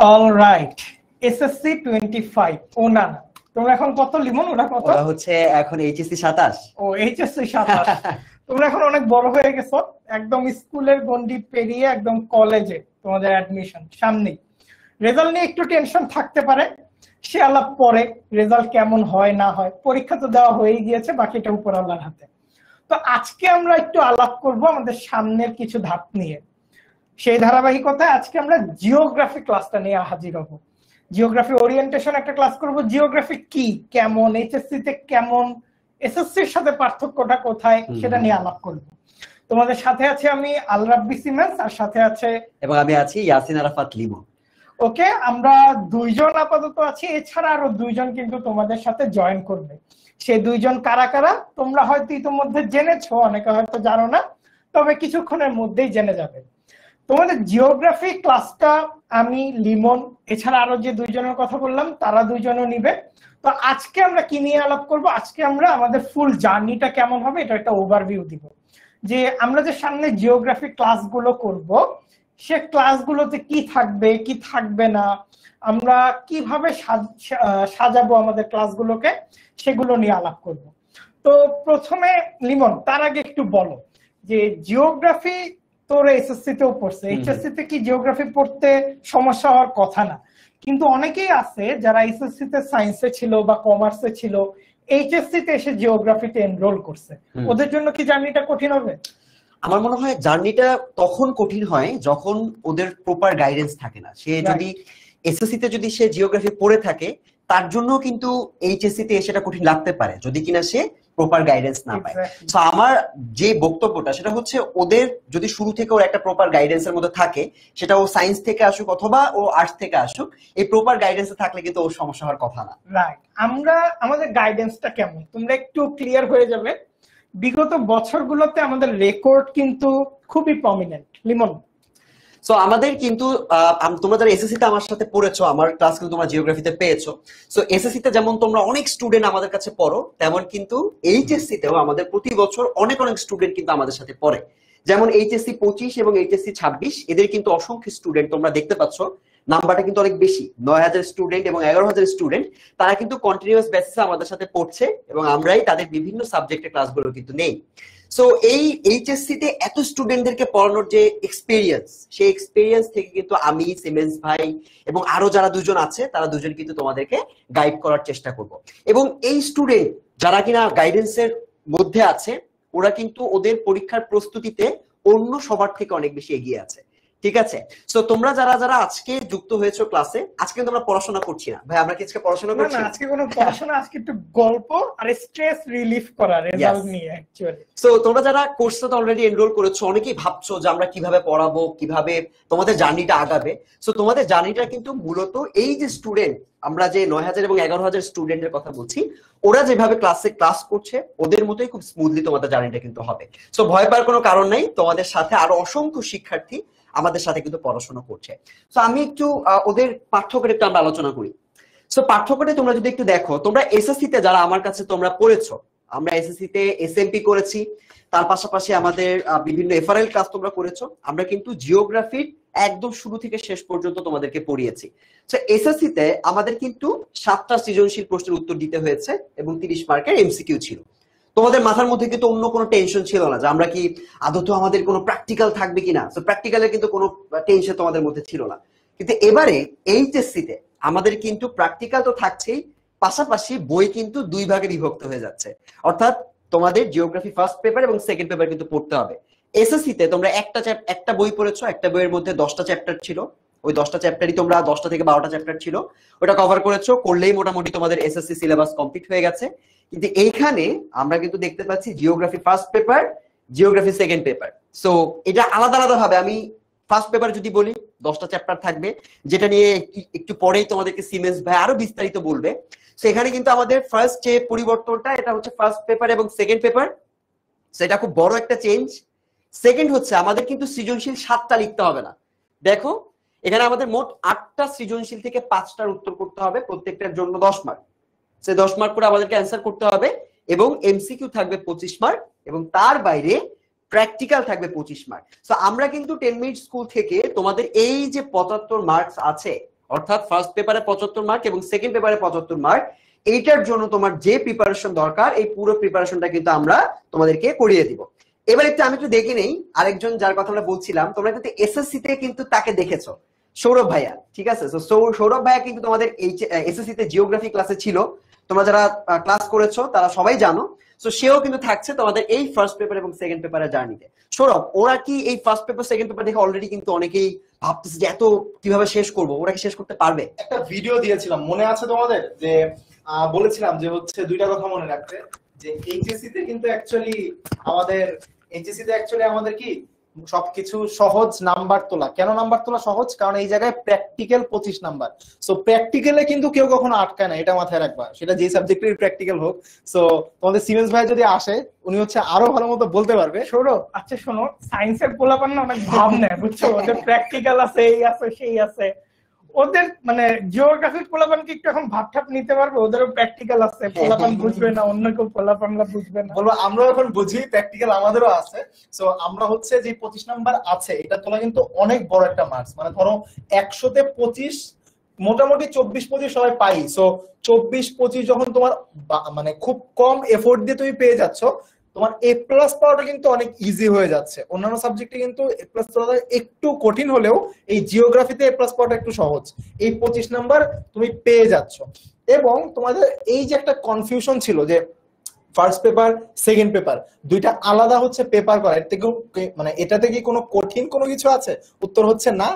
Alright, SSC 25 ও না না, তোমরা এখন কত লিমন? ওরা কত? ওরা হচ্ছে এখন এইচএসসি 27। ও এইচএসসি 27। তোমরা এখন অনেক বড় হয়ে গেছো, একদম স্কুলের গন্ডি পেরিয়ে একদম কলেজে তোমাদের অ্যাডমিশন সামনেই। রেজাল্ট নিয়ে একটু টেনশন থাকতে পারে, সে আলাপ পরে, রেজাল্ট কেমন হয় না হয়, পরীক্ষা তো দেওয়া হয়ে গিয়েছে, বাকিটা উপর আল্লাহর হাতে। তো আজকে আমরা একটু আলাপ করব আমাদের সামনের কিছু ধাপ নিয়ে। সেই ধারাবাহিকতায় আজকে আমরা জিওগ্রাফি ক্লাসটা নিয়ে হাজির হব। জিওগ্রাফি ওরিয়েন্টেশন একটা ক্লাস করব। জিওগ্রাফি কি, কেমন, এইচএসসি তে কেমন, এসএসসির সাথে পার্থক্যটা কোথায়, সেটা নিয়ে আলাপ করব। তোমাদের সাথে আছে আমি আল রাব্বি সিমেন্স, আর সাথে আছে এবং আমি আছি ইয়াসিন আরাফাত লিমন। ওকে, আমরা দুইজন আপাতত আছি, এছাড়া আরো দুইজন কিন্তু তোমাদের সাথে জয়েন করবে। সেই দুইজন কারা কারা তোমরা হয়তো ইতিমধ্যে জেনেছো, অনেকে হয়তো জানো না, তবে কিছুক্ষণের মধ্যেই জেনে যাবে। তোমাদের জিওগ্রাফি ক্লাসটা আমি, লিমন, এছাড়া আরো যে দুইজনের কথা বললাম তারা দুইজনও নিবে। তো আজকে আমরা কি নিয়ে আলাপ করব? আজকে আমরা আমাদের ফুল জার্নিটা কেমন হবে এটা একটা ওভারভিউ দিব, যে আমরা যে সামনে জিওগ্রাফি ক্লাসগুলো করব সে ক্লাসগুলোতে কি থাকবে কি থাকবে না, আমরা কিভাবে সাজাবো আমাদের ক্লাসগুলোকে, সেগুলো নিয়ে আলাপ করব। তো প্রথমে লিমন, তার আগে একটু বলো যে জিওগ্রাফি তোরা এসএসসি তেও পড়ছে, এইচএসসি তে কি জিওগ্রাফি পড়তে সমস্যা হওয়ার কথা না, কিন্তু অনেকেই আছে যারা এসএসসি তে সায়েন্সে ছিল বা কমার্সে ছিল, এইচএসসি তে এসে জিওগ্রাফিতে এনরোল করছে, ওদের জন্য কি জার্নিটা কঠিন হবে? আমার মনে হয় জার্নিটা তখন কঠিন হয় যখন ওদের প্রপার গাইডেন্স থাকে না। সে যদি এসএসসি তে যদি সে জিওগ্রাফি পড়ে থাকে, তার জন্য কিন্তু এইচএসসি তে সেটা কঠিন লাগতে পারে যদি কিনা সে প্রপার গাইডেন্স না পায়। তো আমার যে বক্তব্যটা সেটা হচ্ছে, ওদের যদি শুরু থেকে ওর একটা প্রপার গাইডেন্সের মধ্যে থাকে, সেটা ও সায়েন্স থেকে আসুক অথবা ও আর্টস থেকে আসুক, এই প্রপার গাইডেন্সে থাকলে কিন্তু ওর সমস্যা হওয়ার কথা না। রাইট, আমরা আমাদের গাইডেন্সটা কেমন তোমরা একটু ক্লিয়ার হয়ে যাবে। বিগত বছরগুলোতে আমাদের রেকর্ড কিন্তু খুবই প্রমিনেন্ট। লিমন, সো আমাদের কিন্তু তোমরা যারা এসএসসি তে আমার সাথে পড়েছো, আমার ক্লাস কিন্তু তোমরা জিওগ্রাফিতে পেয়েছো। সো এসএসসি তে যেমন তোমরা অনেক স্টুডেন্ট আমাদের কাছে পড়ো, তেমন কিন্তু এইচএসসি তেও আমাদের প্রতি বছর অনেক অনেক স্টুডেন্ট কিন্তু আমাদের সাথে পড়ে। যেমন এইচএসসি 25 এবং এইচএসসি 26, এদের কিন্তু অসংখ্য স্টুডেন্ট তোমরা দেখতে পাচ্ছ, নাম্বারটা কিন্তু অনেক বেশি, 9000 স্টুডেন্ট এবং 11000 স্টুডেন্ট। তারা কিন্তু কন্টিনিউয়াস বেসিসে আমাদের সাথে পড়ছে এবং আমরাই তাদের বিভিন্ন সাবজেক্টের ক্লাসগুলো কিন্তু নেই। সো এই এইচএসসি তে এত স্টুডেন্টদেরকে পড়ানোর যে এক্সপেরিয়েন্স, সেই এক্সপেরিয়েন্স থেকে কিন্তু আমি, সিমেন্স ভাই এবং আরো যারা দুজন আছে, তারা দুজন কিন্তু তোমাদেরকে গাইড করার চেষ্টা করব। এবং এই স্টুডেন্ট যারা কিনা গাইডেন্সের মধ্যে আছে, ওরা কিন্তু ওদের পরীক্ষার প্রস্তুতিতে অন্য সবার থেকে অনেক বেশি এগিয়ে আছে। ঠিক আছে, সো তোমরা যারা যারা আজকে যুক্ত হয়েছো ক্লাসে, আজকে কিন্তু আমরা পড়াশোনা করছি না ভাই, আমরা কি আজকে পড়াশোনা করছি না, আজকে কোনো পড়াশোনা, আজকে একটু গল্প আর স্ট্রেস রিলিফ করা রেজাল্ট নিয়ে অ্যাকচুয়ালি। সো তোমরা যারা কোর্সে তো অলরেডি এনরোল করেছো, অনেকেই ভাবছো যে আমরা কিভাবে পড়াবো, কিভাবে তোমাদের জার্নিটা আগাবে। সো তোমাদের জার্নিটা কিন্তু মূলত এই যে স্টুডেন্ট, আমরা যে 9000 এবং 11000 স্টুডেন্টের কথা বলছি, ওরা যেভাবে ক্লাসে ক্লাস করছে ওদের মতোই খুব স্মুথলি তোমাদের জার্নিটা কিন্তু হবে। সো ভয় পাওয়ার কোনো কারণ নাই, তোমাদের সাথে আরো অসংখ্য শিক্ষার্থী আমাদের সাথে কিন্তু পড়াশোনা করছে। সো আমি একটু ওদের পার্থক্যটা একটু আমরা আলোচনা করি। সো পার্থক্যটা তোমরা যদি একটু দেখো, তোমরা এসএসসি তে যারা আমার কাছে তোমরা পড়েছো, আমরা এসএসসি তে এসএমপি করেছি, তার পাশাপাশি আমাদের বিভিন্ন এফআরএল ক্লাস তোমরা করেছো। আমরা কিন্তু জিওগ্রাফির একদম শুরু থেকে শেষ পর্যন্ত তোমাদেরকে পড়িয়েছি। সো এসএসসি তে আমাদের কিন্তু 7টা সৃজনশীল প্রশ্নের উত্তর দিতে হয়েছে এবং 30 মার্কের এমসিকিউ ছিল। তোমাদের মাথার মধ্যে কিন্তু অন্য কোনো টেনশন ছিল না যে আমরা কি আদৌ আমাদের কোনো প্র্যাকটিক্যাল থাকবে কিনা। সো প্র্যাকটিক্যালের কিন্তু কোনো টেনশন তোমাদের মধ্যে ছিল না। কিন্তু এবারে এইচএসসি তে আমাদের কিন্তু প্র্যাকটিক্যাল তো থাকছেই, পাশাপাশি বই কিন্তু 2 ভাগে বিভক্ত হয়ে যাচ্ছে। অর্থাৎ তোমাদের জিওগ্রাফি ফার্স্ট পেপার এবং সেকেন্ড পেপার কিন্তু পড়তে হবে। এসএসসি তে তোমরা একটা বই পড়েছো, একটা বইয়ের মধ্যে 10টা চ্যাপ্টার ছিল, ওই 10টা চ্যাপ্টারই তোমরা 10টা থেকে 12টা চ্যাপ্টার ছিল, ওটা কভার করেছো, করলেই মোটামুটি তোমাদের এসএসসি সিলেবাস কমপ্লিট হয়ে গেছে। কিন্তু এইখানে আমরা কিন্তু দেখতে পাচ্ছি geography first paper, geography second paper. So এটা আলাদা আলাদা ভাবে, আমি ফার্স্ট পেপার যদি বলি 10টা চ্যাপ্টার থাকবে, যেটা নিয়ে একটু পরেই তোমাদেরকে সিমেন্স ভাই আরো বিস্তারিত বলবে। সেখানে কিন্তু আমাদের ফার্স্ট যে পরিবর্তনটা, এটা হচ্ছে ফার্স্ট পেপার এবং সেকেন্ড পেপার, সেটা খুব বড় একটা চেঞ্জ। সেকেন্ড হচ্ছে আমাদের কিন্তু সৃজনশীল 7টা লিখতে হবে না। দেখো এখানে আমাদের মোট 8টা সৃজনশীল থেকে 5টার উত্তর করতে হবে, প্রত্যেকটার জন্য 10 মার্ক। সে 10 মার্ক করে আমাদেরকে অ্যান্সার করতে হবে এবং এমসিকিউ থাকবে 25 মার্ক এবং তার বাইরে প্র্যাকটিক্যাল থাকবে 25 মার্ক। সো আমরা কিন্তু 10 মিনিট স্কুল থেকে তোমাদের এই যে 75 মার্কস আছে, অর্থাৎ ফার্স্ট পেপারে 75 মার্ক এবং সেকেন্ড পেপারে 75 মার্ক। এইটার জন্য তোমার যে প্রিপারেশন দরকার এই পুরো প্রিপারেশনটা কিন্তু আমরা তোমাদেরকে করিয়ে দিব। এবার আমি একটু দেখে নেই আরেকজন যার কথা আমরা বলছিলাম, তোমরা কিন্তু এসএসসি তে কিন্তু তাকে দেখেছো, সৌরভ ভাইয়া, ঠিক আছে? সৌরভ ভাইয়া কিন্তু তোমাদের এসএসসি তে জিওগ্রাফি ক্লাসে ছিল, তোমরা যারা ক্লাস করেছো তারা সবাই জানো। সো সেও কিন্তু থাকছে তোমাদের এই ফার্স্ট পেপার এবং সেকেন্ড পেপারের জার্নিতে। সৌরভ, ওরা কি এই ফার্স্ট পেপার সেকেন্ড পেপার দেখে অলরেডি কিন্তু অনেকেই ভাবতেছে যে এত কিভাবে শেষ করবো, ওরা কি শেষ করতে পারবে? একটা ভিডিও দিয়েছিলাম, মনে আছে তোমাদের? যে বলেছিলাম যে হচ্ছে দুইটা কথা মনে রাখতে, যে এইচএসসি তে কিন্তু অ্যাকচুয়ালি আমাদের কি সবকিছু সহজ নাম্বার তোলা। কেন নাম্বার তোলা সহজ? কারণ এই জায়গায় প্র্যাকটিক্যাল 25 নাম্বার। সো প্র্যাকটিক্যালে কিন্তু কেউ কখনো আটকায় না, এটা মাথায় রাখবা, সেটা যে সাবজেক্টের প্র্যাকটিক্যাল হোক। সো তোমাদের সিমেন্স ভাই যদি আসে, উনি হচ্ছে আরো ভালো মতো বলতে পারবে। সৌরভ, আচ্ছা শোনো, সায়েন্সের পোলাপান না অনেক ভাব নেয়, বুঝছো? ওদের প্র্যাকটিক্যাল আছে, এই আছে সেই আছে। ওদের মানে জিওগ্রাফির পোলাপান কি একটু এখন ভাবঠাপ নিতে পারবে? ওদেরও প্র্যাকটিক্যাল আছে, পোলাপান বুঝবে না, অন্য কেউ পোলাপানরা বুঝবে না। বলবো আমরাও এখন বুঝি, প্র্যাকটিক্যাল আমাদেরও আছে। সো আমরা হচ্ছে যে 25 নাম্বার আছে, এটা তোলা কিন্তু অনেক বড় একটা মার্কস। মানে ধরো 100-তে 25, মোটামুটি 24-25 সবাই পাই। সো 24-25 যখন তোমার মানে খুব কম এফোর্ট দিয়ে তুমি পেয়ে যাচ্ছ, তোমার এ প্লাস পাওয়াটা কিন্তু অনেক ইজি হয়ে যাচ্ছে। অন্যান্য সাবজেক্টে কিন্তু এ প্লাস পাওয়াটা একটু কঠিন হলেও এই জিওগ্রাফিতে এ প্লাস পাওয়াটা একটু সহজ। এই 25 নাম্বার তুমি পেয়ে যাচ্ছ। এবং তোমাদের এই যে একটা কনফিউশন ছিল যে ফার্স্ট পেপার সেকেন্ড পেপার দুইটা আলাদা হচ্ছে পেপার করা, এর থেকে মানে এটাতে কি কোনো কঠিন কোনো কিছু আছে? উত্তর হচ্ছে না।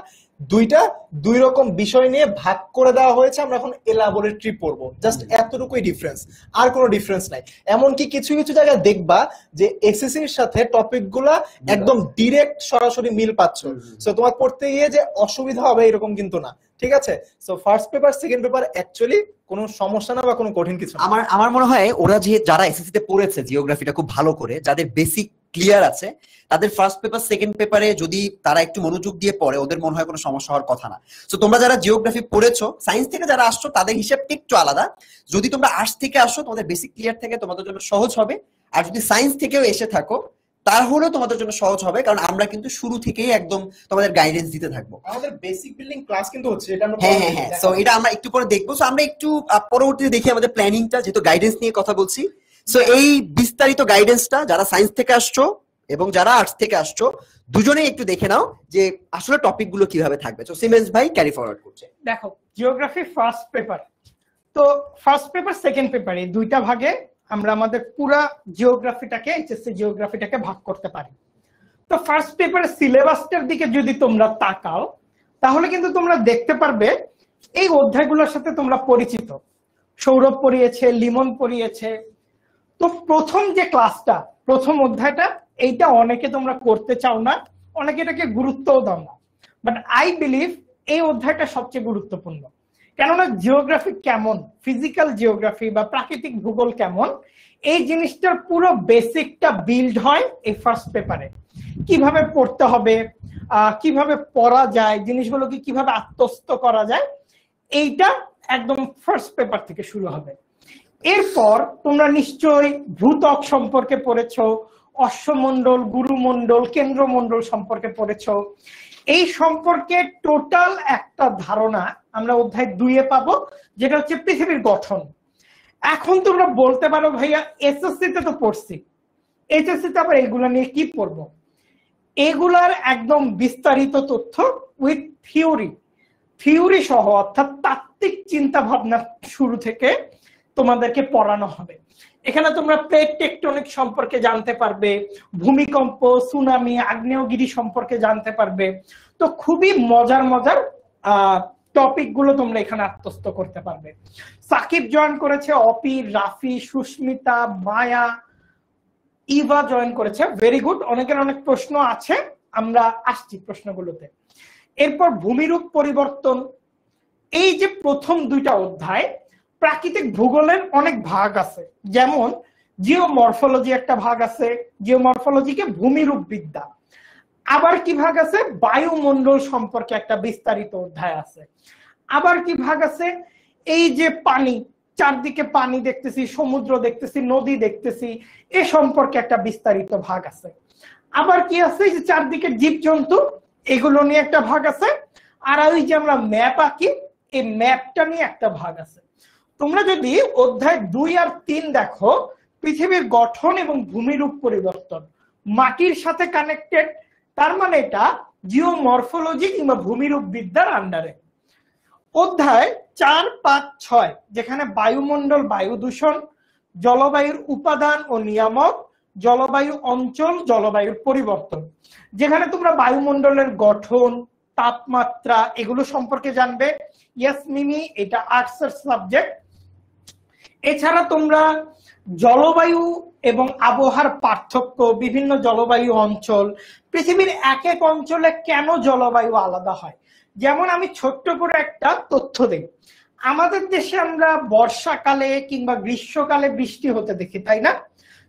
দুইটা দুই রকম বিষয় নিয়ে ভাগ করে দেওয়া হয়েছে, আমরা এখন এলাবোরেটরি পড়বো, জাস্ট এতটুকুই ডিফারেন্স, আর কোনো ডিফারেন্স নাই। এমনকি কিছু কিছু জায়গায় দেখবা যে এসএসসির সাথে টপিক গুলা একদম ডিরেক্ট সরাসরি মিল পাচ্ছ। সো তোমার পড়তে গিয়ে যে অসুবিধা হবে এরকম কিন্তু না, ঠিক আছে? So first paper second paper actually কোনো সমস্যা না বা কোনো কঠিন কিছু না। আমার মনে হয় ওরা যারা এসএসসি তে পড়েছে জিওগ্রাফিটা খুব ভালো করে, যাদের বেসিক ক্লিয়ার আছে, তাদের ফার্স্ট পেপার সেকেন্ড পেপারে যদি তারা একটু মনোযোগ দিয়ে পড়ে, ওদের মনে হয় কোনো সমস্যা হওয়ার কথা না। সো তোমরা যারা জিওগ্রাফি পড়েছো, সায়েন্স থেকে যারা আসছো তাদের হিসাবটা একটু আলাদা। যদি তোমরা আর্টস থেকে আসো, তোমাদের বেসিক ক্লিয়ার থেকে তোমাদের জন্য সহজ হবে। আর যদি সায়েন্স থেকেও এসে থাকো তাহলেও তোমাদের জন্য সহজ হবে, কারণ আমরা কিন্তু শুরু থেকেই একদম তোমাদের গাইডেন্স দিতে থাকবো। আমাদের বেসিক বিল্ডিং ক্লাস কিন্তু হচ্ছে, এটা আমরা হ্যাঁ। সো এটা আমরা একটু পরে দেখবো। সো আমরা একটু পরবর্তীতে দেখি আমাদের প্ল্যানিংটা, যেহেতু গাইডেন্স নিয়ে কথা বলছি। সো এই বিস্তারিত গাইডেন্সটা যারা সায়েন্স থেকে আসছো এবং যারা আর্টস থেকে আসছো দুজনেই একটু দেখে নাও যে আসলে টপিক গুলো কিভাবে থাকবে। তো সিমেন্স ভাই ক্যারি ফরওয়ার্ড করছে। দেখো, জিওগ্রাফি ফার্স্ট পেপার, তো ফার্স্ট পেপার সেকেন্ড পেপার এই দুইটা ভাগে আমরা আমাদের পুরা জিওগ্রাফিটাকে, এইচএসসি জিওগ্রাফিটাকে ভাগ করতে পারি। তো ফার্স্ট পেপারের সিলেবাসটার দিকে যদি তোমরা তাকাও, তাহলে কিন্তু তোমরা দেখতে পারবে এই অধ্যায়গুলোর সাথে তোমরা পরিচিত। সৌরভ পড়িয়েছে, লিমন পড়িয়েছে। তো প্রথম যে ক্লাসটা, প্রথম অধ্যায়টা, এইটা অনেকে তোমরা করতে চাও না, অনেকে এটাকে গুরুত্বও দাও না। বাট আই বিলিভ এই অধ্যায়টা সবচেয়ে গুরুত্বপূর্ণ। কেননা জিওগ্রাফি কেমন, ফিজিক্যাল জিওগ্রাফি বা প্রাকৃতিক ভূগোল কেমন, এই জিনিসটার পুরো বেসিকটা বিল্ড হয় এই ফার্স্ট পেপারে। কিভাবে পড়তে হবে, কিভাবে পড়া যায়, জিনিসগুলোকে কিভাবে আত্মস্থ করা যায়, এইটা একদম ফার্স্ট পেপার থেকে শুরু হবে। এরপর তোমরা নিশ্চয়ই ভূত্বক সম্পর্কে পড়েছো, অশ্বমণ্ডল, গুরুমণ্ডল, কেন্দ্রমণ্ডল সম্পর্কে পড়েছো। এই সম্পর্কে টোটাল একটা ধারণা আমরা অধ্যায় 2-এ পাবো, যেটা হচ্ছে পৃথিবীর গঠন। এখন তোমরা বলতে পারো ভাইয়া এসএসসি তে তো পড়ছি, এইচএসসি তে আবার এগুলো নিয়ে কি পড়বো? এগুলার একদম বিস্তারিত তথ্য উইথ থিওরি সহ, অর্থাৎ তাত্ত্বিক চিন্তা ভাবনা শুরু থেকে তোমাদেরকে পড়ানো হবে। এখানে তোমরা প্লেট টেকটনিক সম্পর্কে জানতে পারবে, ভূমিকম্প, সুনামি, আগ্নেয়গিরি সম্পর্কে জানতে পারবে। তো খুবই মজার মজার টপিক গুলো তোমরা এখানে আত্মস্থ করতে পারবে। সাকিব জয়েন করেছে, অপির, রাফি, সুস্মিতা, মায়া, ইভা জয়েন করেছে, ভেরি গুড। অনেকের অনেক প্রশ্ন আছে, আমরা আসছি প্রশ্নগুলোতে। এরপর ভূমিরূপ পরিবর্তন, এই যে প্রথম দুইটা অধ্যায়, প্রাকৃতিক ভূগোলের অনেক ভাগ আছে, যেমন জিওমরফোলজি একটা ভাগ আছে, জিওমরফোলজিকে ভূমিরূপ বিদ্যা। আবার কি ভাগ আছে, বায়ুমণ্ডল সম্পর্কে একটা বিস্তারিত অধ্যায় আছে। আবার কি ভাগ আছে, এই যে পানি, চারদিকে পানি দেখতেছি, সমুদ্র দেখতেছি, নদী দেখতেছি, এ সম্পর্কে একটা বিস্তারিত ভাগ আছে। আবার কি আছে, যে চারদিকে জীবজন্তু, এগুলো নিয়ে একটা ভাগ আছে। আর ওই যে আমরা ম্যাপ আঁকি, এই ম্যাপটা নিয়ে একটা ভাগ আছে। তোমরা যদি অধ্যায় 2 আর 3 দেখো, পৃথিবীর গঠন এবং ভূমিরূপ পরিবর্তন মাটির সাথে কানেক্টেড, তার মানে এটা জিওমরফোলজি কিংবা ভূমিরূপ বিদ্যার আন্ডারে। অধ্যায় 4, 5, 6 যেখানে বায়ুমণ্ডল, বায়ু দূষণ, জলবায়ুর উপাদান ও নিয়ামক, জলবায়ু অঞ্চল, জলবায়ুর পরিবর্তন, যেখানে তোমরা বায়ুমণ্ডলের গঠন, তাপমাত্রা এগুলো সম্পর্কে জানবে। ইয়েস মিমি, এটা আর্টসের সাবজেক্ট। এছাড়া তোমরা জলবায়ু এবং আবহাওয়ার পার্থক্য, বিভিন্ন জলবায়ু অঞ্চল, পৃথিবীর এক এক অঞ্চলে কেন জলবায়ু আলাদা হয়। যেমন আমি ছোট্ট করে একটা তথ্য দিই, আমাদের দেশে আমরা বর্ষাকালে কিংবা গ্রীষ্মকালে বৃষ্টি হতে দেখি, তাই না?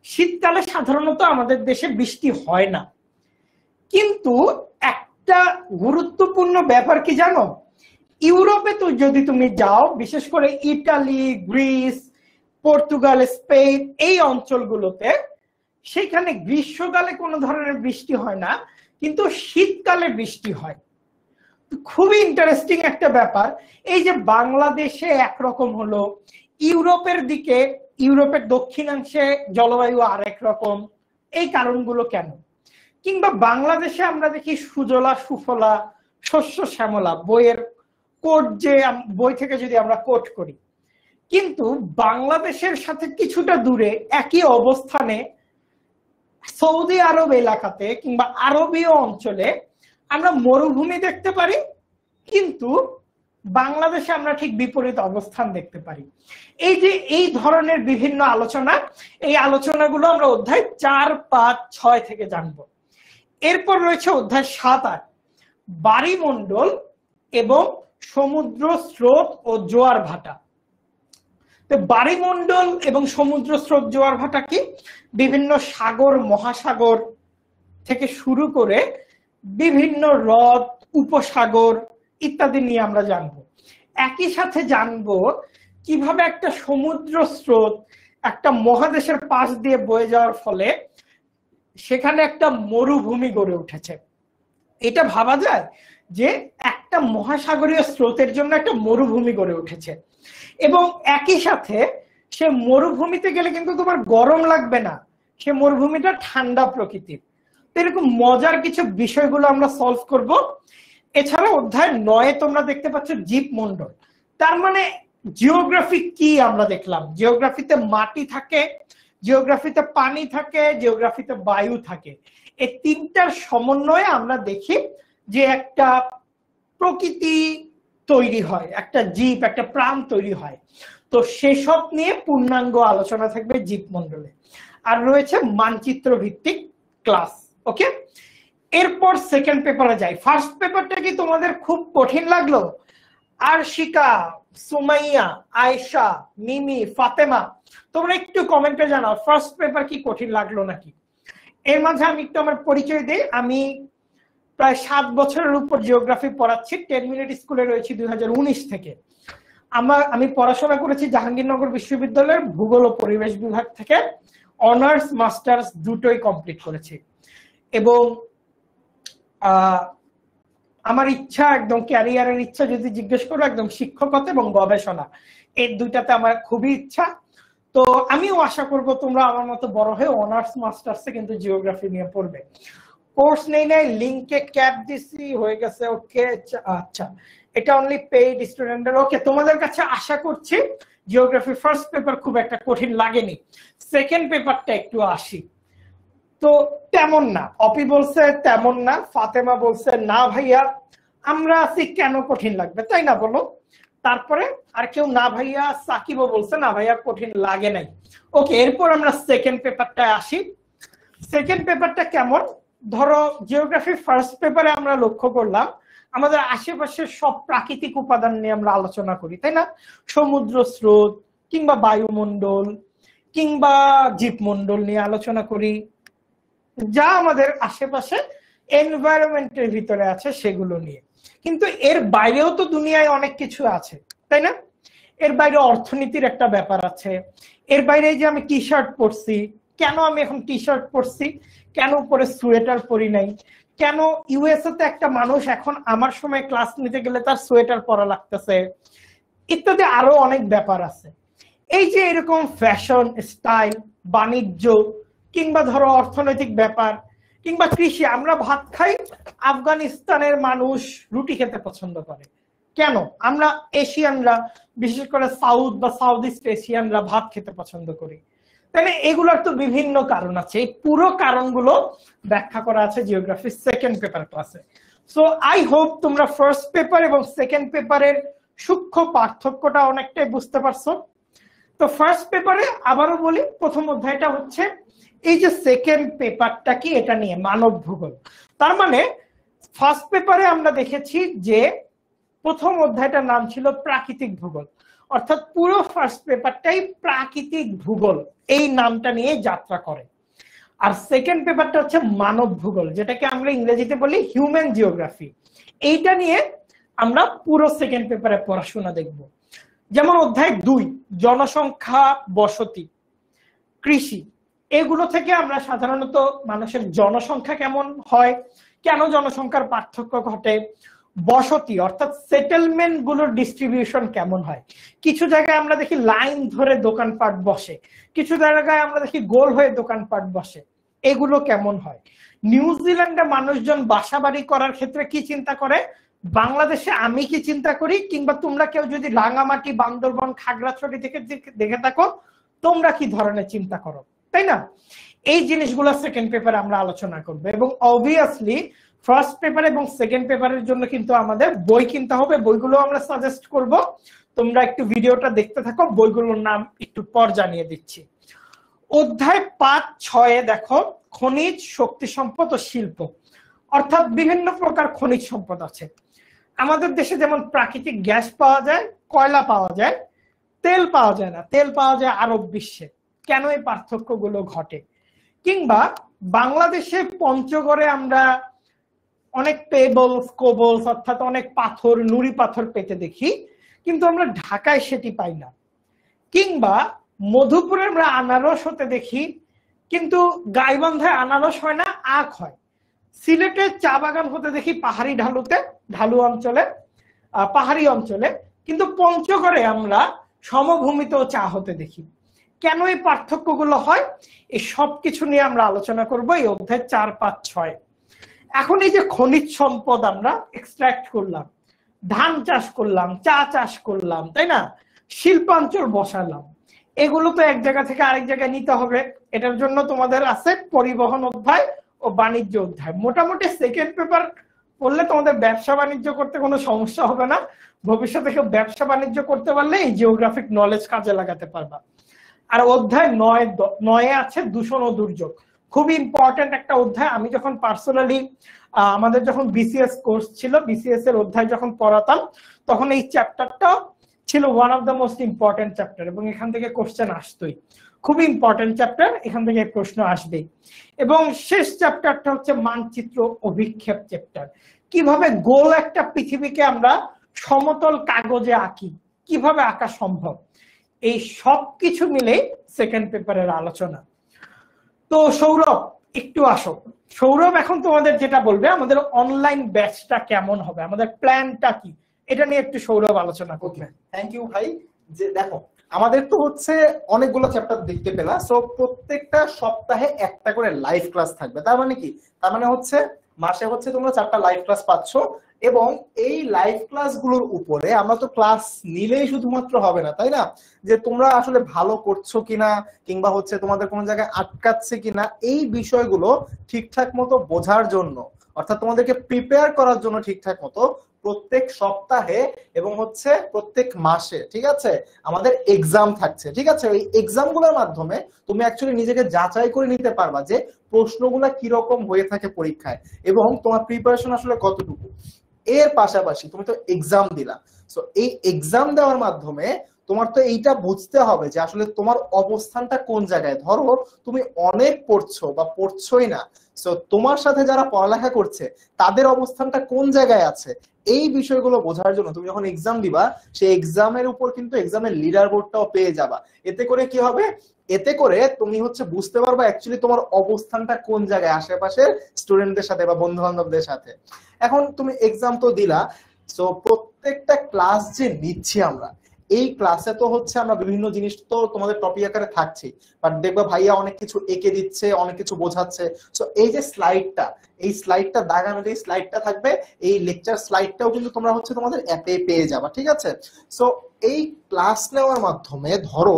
শীতকালে সাধারণত আমাদের দেশে বৃষ্টি হয় না। কিন্তু একটা গুরুত্বপূর্ণ ব্যাপার কি জানো, ইউরোপে তো যদি তুমি যাও, বিশেষ করে ইটালি, গ্রিস, পর্তুগাল, স্পেন এই অঞ্চলগুলোতে, সেখানে গ্রীষ্মকালে কোনো ধরনের বৃষ্টি হয় না, কিন্তু শীতকালে বৃষ্টি হয়। খুবই ইন্টারেস্টিং একটা ব্যাপার। এই যে বাংলাদেশে একরকম হলো, ইউরোপের দিকে, ইউরোপের দক্ষিণাংশে জলবায়ু আরেক রকম, এই কারণগুলো কেন? কিংবা বাংলাদেশে আমরা দেখি সুজলা সুফলা, শস্য শ্যামলা, বইয়ের কোট, যে বই থেকে যদি আমরা কোট করি, কিন্তু বাংলাদেশের সাথে কিছুটা দূরে একই অবস্থানে সৌদি আরব এলাকাতে কিংবা আরবীয় অঞ্চলে আমরা মরুভূমি দেখতে পারি, কিন্তু বাংলাদেশে আমরা ঠিক বিপরীত অবস্থান দেখতে পারি। এই যে এই ধরনের বিভিন্ন আলোচনা, এই আলোচনাগুলো আমরা অধ্যায় 4, 5, 6 থেকে জানবো। এরপর রয়েছে অধ্যায় 7, 8 বায়ুমণ্ডল এবং সমুদ্র স্রোত ও জোয়ার ভাটা। তো বায়ুমণ্ডল এবং সমুদ্র স্রোত, জোয়ার ভাটা কি? বিভিন্ন সাগর, মহাসাগর থেকে শুরু করে বিভিন্ন হ্রদ, উপসাগর ইত্যাদি নিয়ে আমরা জানবো। একই সাথে জানবো কিভাবে একটা সমুদ্র স্রোত একটা মহাদেশের পাশ দিয়ে বয়ে যাওয়ার ফলে সেখানে একটা মরুভূমি গড়ে উঠেছে। এটা ভাবা যায় যে একটা মহাসাগরীয় স্রোতের জন্য একটা মরুভূমি গড়ে উঠেছে, এবং একই সাথে সে মরুভূমিতে গেলে কিন্তু তোমার গরম লাগবে না, সে মরুভূমিটা ঠান্ডা প্রকৃতির। এরকম মজার কিছু বিষয়গুলো আমরা সলভ করব। এছাড়া অধ্যায় 9 তোমরা দেখতে পাচ্ছ জীবমণ্ডল, তার মানে জিওগ্রাফি কি আমরা দেখলাম। জিওগ্রাফিতে মাটি থাকে, জিওগ্রাফিতে পানি থাকে, জিওগ্রাফিতে বায়ু থাকে। এই তিনটার সমন্বয়ে আমরা দেখি যে একটা প্রকৃতি তৈরি হয়, একটা জীব, একটা প্রাণ তৈরি হয়। তো সেসব নিয়ে পূর্ণাঙ্গ আলোচনা থাকবে জীবমণ্ডলে। আর রয়েছে মানচিত্র ভিত্তিক ক্লাস। ওকে, এরপর সেকেন্ড পেপারে যাই। ফার্স্ট পেপারটা কি তোমাদের খুব কঠিন লাগলো? আরশিকা, সুমাইয়া, আয়েশা, মিমি, ফাতেমা, তোমরা একটু কমেন্টে জানাও ফার্স্ট পেপার কি কঠিন লাগলো নাকি। এর মাঝে আমি একটু আমার পরিচয় দিই। আমি প্রায় 7 বছরের উপর জিওগ্রাফি পড়াচ্ছি। 10 মিনিট স্কুলে রয়েছি 2019 থেকে। আমি পড়াশোনা করেছি জাহাঙ্গীরনগর বিশ্ববিদ্যালয়ের ভূগোল ও পরিবেশ বিভাগ থেকে। অনার্স মাস্টার্স দুটোই কমপ্লিট করেছি, এবং আমার ইচ্ছা, একদম ক্যারিয়ারের ইচ্ছা যদি জিজ্ঞেস করো, একদম শিক্ষকতা এবং গবেষণা, এই দুইটাতে আমার খুবই ইচ্ছা। তো আমিও আশা করব তোমরা আমার মতো বড় হয়ে অনার্স মাস্টার্সে কিন্তু জিওগ্রাফি নিয়ে পড়বে। কোর্স নেই নাই, লিংকে ক্যাপ দিছি, হয়ে গেছে। ওকে, আচ্ছা, এটা অনলি পেইড স্টুডেন্টদের। ওকে, তোমাদের কাছে আশা করছি জিওগ্রাফি ফার্স্ট পেপার খুব একটা কঠিন লাগেনি। সেকেন্ড পেপারটা একটু আসি। তো তেমন না, অপি বলছে তেমন না, ফাতেমা বলছে না ভাইয়া আমরা আছি, কেন কঠিন লাগবে, তাই না বলো? তারপরে আর কেউ না ভাইয়া, সাকিবও বলছে না ভাইয়া কঠিন লাগে নাই। ওকে, এরপর আমরা সেকেন্ড পেপারটায় আসি। সেকেন্ড পেপারটা কেমন? ধরো জিওগ্রাফি ফার্স্ট পেপারে আমরা লক্ষ্য করলাম আমাদের আশেপাশের সব প্রাকৃতিক উপাদান নিয়ে আমরা আলোচনা করি, তাই না? সমুদ্র স্রোত কিংবা বায়ুমণ্ডল কিংবা জীবমণ্ডল নিয়ে আলোচনা করি, যা আমাদের আশেপাশে এনভায়রনমেন্টের ভিতরে আছে সেগুলো নিয়ে। কিন্তু এর বাইরেও তো দুনিয়ায় অনেক কিছু আছে, তাই না? এর বাইরে অর্থনীতির একটা ব্যাপার আছে। এর বাইরে যে আমি টি শার্ট পরছি, কেন আমি এখন টি শার্ট পরছি, কেন পরে সোয়েটার পরি নাই, কেন ইউএসএ তে একটা মানুষ এখন আমার সময় ক্লাস নিতে গেলে তার সোয়েটার পরা লাগতেছে, ইত্যাদি আরো অনেক ব্যাপার আছে। এই যে এরকম ফ্যাশন, স্টাইল, বাণিজ্য, কিংবা ধরো অর্থনৈতিক ব্যাপার, কিংবা কৃষি। আমরা ভাত খাই, আফগানিস্তানের মানুষ রুটি খেতে পছন্দ করে কেন? আমরা এশিয়ানরা, বিশেষ করে সাউথ বা সাউথ ইস্ট এশিয়ানরা ভাত খেতে পছন্দ করি। তাহলে এগুলোর তো বিভিন্ন কারণ আছে, এই পুরো কারণগুলো ব্যাখ্যা করা আছে জিওগ্রাফির সেকেন্ড পেপার ক্লাসে। সো আই হোপ তোমরা ফার্স্ট পেপার এবং সেকেন্ড পেপারের সূক্ষ্ম পার্থক্যটা অনেকটাই বুঝতে পারছো। তো ফার্স্ট পেপারে আবারও বলি, প্রথম অধ্যায়টা হচ্ছে এই যে সেকেন্ড পেপারটা কি, এটা নিয়ে মানব ভূগোল। তার মানে ফার্স্ট পেপারে আমরা দেখেছি যে প্রথম অধ্যায়টার নাম ছিল প্রাকৃতিক ভূগোল, অর্থাৎ পুরো ফার্স্ট পেপারটাই প্রাকৃতিক ভূগোল এই নামটা নিয়ে যাত্রা করে। আর সেকেন্ড পেপারটা হচ্ছে মানব ভূগোল, যেটাকে আমরা ইংরেজিতে বলি হিউম্যান জিওগ্রাফি। এইটা নিয়ে আমরা পুরো সেকেন্ড পেপারে পড়াশোনা দেখব। যেমন অধ্যায় 2 জনসংখ্যা, বসতি, কৃষি, এগুলো থেকে আমরা সাধারণত মানুষের জনসংখ্যা কেমন হয়, কেন জনসংখ্যার পার্থক্য ঘটে, বসতি অর্থাৎ সেটেলমেন্ট গুলোর ডিস্ট্রিবিউশন কেমন হয়। কিছু জায়গায় আমরা দেখি লাইন ধরে দোকানপাট বসে, কিছু জায়গায় আমরা দেখি গোল হয়ে দোকানপাট বসে, এগুলো কেমন হয়। নিউজিল্যান্ডে মানুষজন বাসা বাড়ি করার ক্ষেত্রে কি চিন্তা করে, বাংলাদেশে আমি কি চিন্তা করি, কিংবা তোমরা কেউ যদি রাঙামাটি, বান্দরবন, খাগড়াছড়ি থেকে দেখে থাকো, তোমরা কি ধরনের চিন্তা করো, তাই না? এই জিনিসগুলো সেকেন্ড পেপারে আমরা আলোচনা করব। এবং অবভিয়াসলি ফার্স্ট পেপার এবং সেকেন্ড পেপারের জন্য কিন্তু আমাদের বই কিনতে হবে, বইগুলো আমরা সাজেস্ট করব। তোমরা একটু ভিডিওটা দেখতে থাকো, বইগুলোর নাম একটু পর জানিয়ে দিচ্ছি। অধ্যায় 5-6 দেখো খনিজ, শক্তি সম্পদ ও শিল্প, অর্থাৎ বিভিন্ন প্রকার খনিজ সম্পদ আছে। আমাদের দেশে যেমন প্রাকৃতিক গ্যাস পাওয়া যায়, কয়লা পাওয়া যায়, তেল পাওয়া যায় না, তেল পাওয়া যায় আরব বিশ্বে। কেন এই পার্থক্যগুলো ঘটে? কিংবা বাংলাদেশে পঞ্চগড়ে আমরা অনেক পেবলস, কোবলস অর্থাৎ অনেক পাথর, নুড়ি পাথর পেতে দেখি, কিন্তু আমরা ঢাকায় সেটি পাই না। কিংবা মধুপুরে আমরা আনারস হতে দেখি, কিন্তু গাইবান্ধায় আনারস হয় না, আখ হয়। সিলেটে চা বাগান হতে দেখি পাহাড়ি ঢালুতে, ঢালু অঞ্চলে, পাহাড়ি অঞ্চলে, কিন্তু পঞ্চগড়ে আমরা সমভূমিতেও চা হতে দেখি। কেন এই পার্থক্যগুলো হয়, এই সবকিছু নিয়ে আমরা আলোচনা করব এই অধ্যায় 4, 5, 6। এখন এই যে খনিজ সম্পদ আমরা এক্সট্রাক্ট করলাম, ধান চাষ করলাম, চা চাষ করলাম, তাই না, শিল্পাঞ্চল বসালাম, এগুলো তো এক জায়গা থেকে আরেক জায়গায় নিতে হবে। এটার জন্য তোমাদের আছে পরিবহন অধ্যায় ও বাণিজ্য অধ্যায়। মোটামুটি সেকেন্ড পেপার পড়লে তোমাদের ব্যবসা বাণিজ্য করতে কোনো সমস্যা হবে না। ভবিষ্যতে কেউ ব্যবসা বাণিজ্য করতে পারলে এই জিওগ্রাফিক নলেজ কাজে লাগাতে পারবা। আর অধ্যায় 9 আছে দূষণ ও দুর্যোগ, খুবই ইম্পর্টেন্ট একটা অধ্যায়। আমি যখন পার্সোনালি আমাদের যখন বিসিএস কোর্স ছিল, বিসিএস এর অধ্যায় যখন পড়াতাম, তখন এই চ্যাপ্টারটা ছিল one of the most important chapter, এবং এখান থেকে কোশ্চেন আসতোই। খুবই ইম্পর্টেন্ট চ্যাপ্টার, এখান থেকে প্রশ্ন আসবেই। এবং শেষ চ্যাপ্টারটা হচ্ছে মানচিত্র অভিক্ষেপ চ্যাপ্টার। কিভাবে গোল একটা পৃথিবীকে আমরা সমতল কাগজে আঁকি, কিভাবে আঁকা সম্ভব, এই সবকিছু মিলে সেকেন্ড পেপারের আলোচনা। তো সৌরভ একটু আসো। সৌরভ এখন তোমাদের যেটা বলবে আমাদের অনলাইন ব্যাচটা কেমন হবে, আমাদের প্ল্যানটা কি, এটা নিয়ে একটু সৌরভ আলোচনা করবে। থ্যাংক ইউ ভাই। যে দেখো আমাদের তো হচ্ছে অনেকগুলো চ্যাপ্টার দেখতে পেলা, সো প্রত্যেকটা সপ্তাহে একটা করে লাইভ ক্লাস থাকবে। তার মানে কি, তার মানে হচ্ছে মাসে হচ্ছে তোমরা 4টা লাইভ ক্লাস পাচ্ছ। এবং এই লাইভ ক্লাসগুলোর উপরে আমরা তো ক্লাস নিলেই শুধুমাত্র হবে না, তাই না, যে তোমরা আসলে ভালো করছো কিনা, কিংবা হচ্ছে তোমাদের কোনো জায়গায় আটকাচ্ছে কিনা, এই বিষয়গুলো ঠিকঠাক মতো বোঝার জন্য, অর্থাৎ তোমাদেরকে প্রিপেয়ার করার জন্য ঠিকঠাক মতো প্রত্যেক সপ্তাহে এবং হচ্ছে প্রত্যেক মাসে, ঠিক আছে, আমাদের এক্সাম থাকছে। ঠিক আছে, ওই এক্সাম গুলোর মাধ্যমে তুমি অ্যাকচুয়ালি নিজেকে যাচাই করে নিতে পারবা যে প্রশ্নগুলো কিরকম হয়ে থাকে পরীক্ষায় এবং তোমার প্রিপারেশন আসলে কতটুকু। এর পাশাপাশি তুমি তো এক্সাম দিলা, সো এই এক্সাম দেওয়ার মাধ্যমে তোমার তো এইটা বুঝতে হবে যে আসলে তোমার অবস্থানটা কোন জায়গায়। ধরো তুমি অনেক পড়ছো বা পড়ছোই না, সো তোমার সাথে যারা পড়ালেখা করছে তাদের অবস্থানটা কোন জায়গায় আছে, এই বিষয়গুলো বোঝার জন্য তুমি যখন এক্সাম দিবা সেই এক্সামের উপর কিন্তু এক্সামের লিডার বোর্ডটাও পেয়ে যাবা। এতে করে কি হবে, এতে করে তুমি হচ্ছে বুঝতে পারবা অ্যাকচুয়ালি তোমার অবস্থানটা কোন জায়গায় আশেপাশের স্টুডেন্টদের সাথে বা বন্ধু বান্ধবদের সাথে। এখন তুমি এক্সাম তো দিলা, সো প্রত্যেকটা ক্লাস যে নিচ্ছি আমরা, এই ক্লাসে তো হচ্ছে আমরা বিভিন্ন জিনিস তো তোমাদের টপিক আকারে থাকছে, বাট দেখবা ভাইয়া অনেক কিছু এঁকে দিচ্ছে, অনেক কিছু বোঝাচ্ছে। সো এই যে স্লাইডটা, এই স্লাইডটা দাগানো যে স্লাইডটা থাকবে, এই লেকচার স্লাইডটাও কিন্তু তোমরা হচ্ছে তোমাদের অ্যাপে পেয়ে যাবা, ঠিক আছে। সো এই ক্লাস নেওয়ার মাধ্যমে ধরো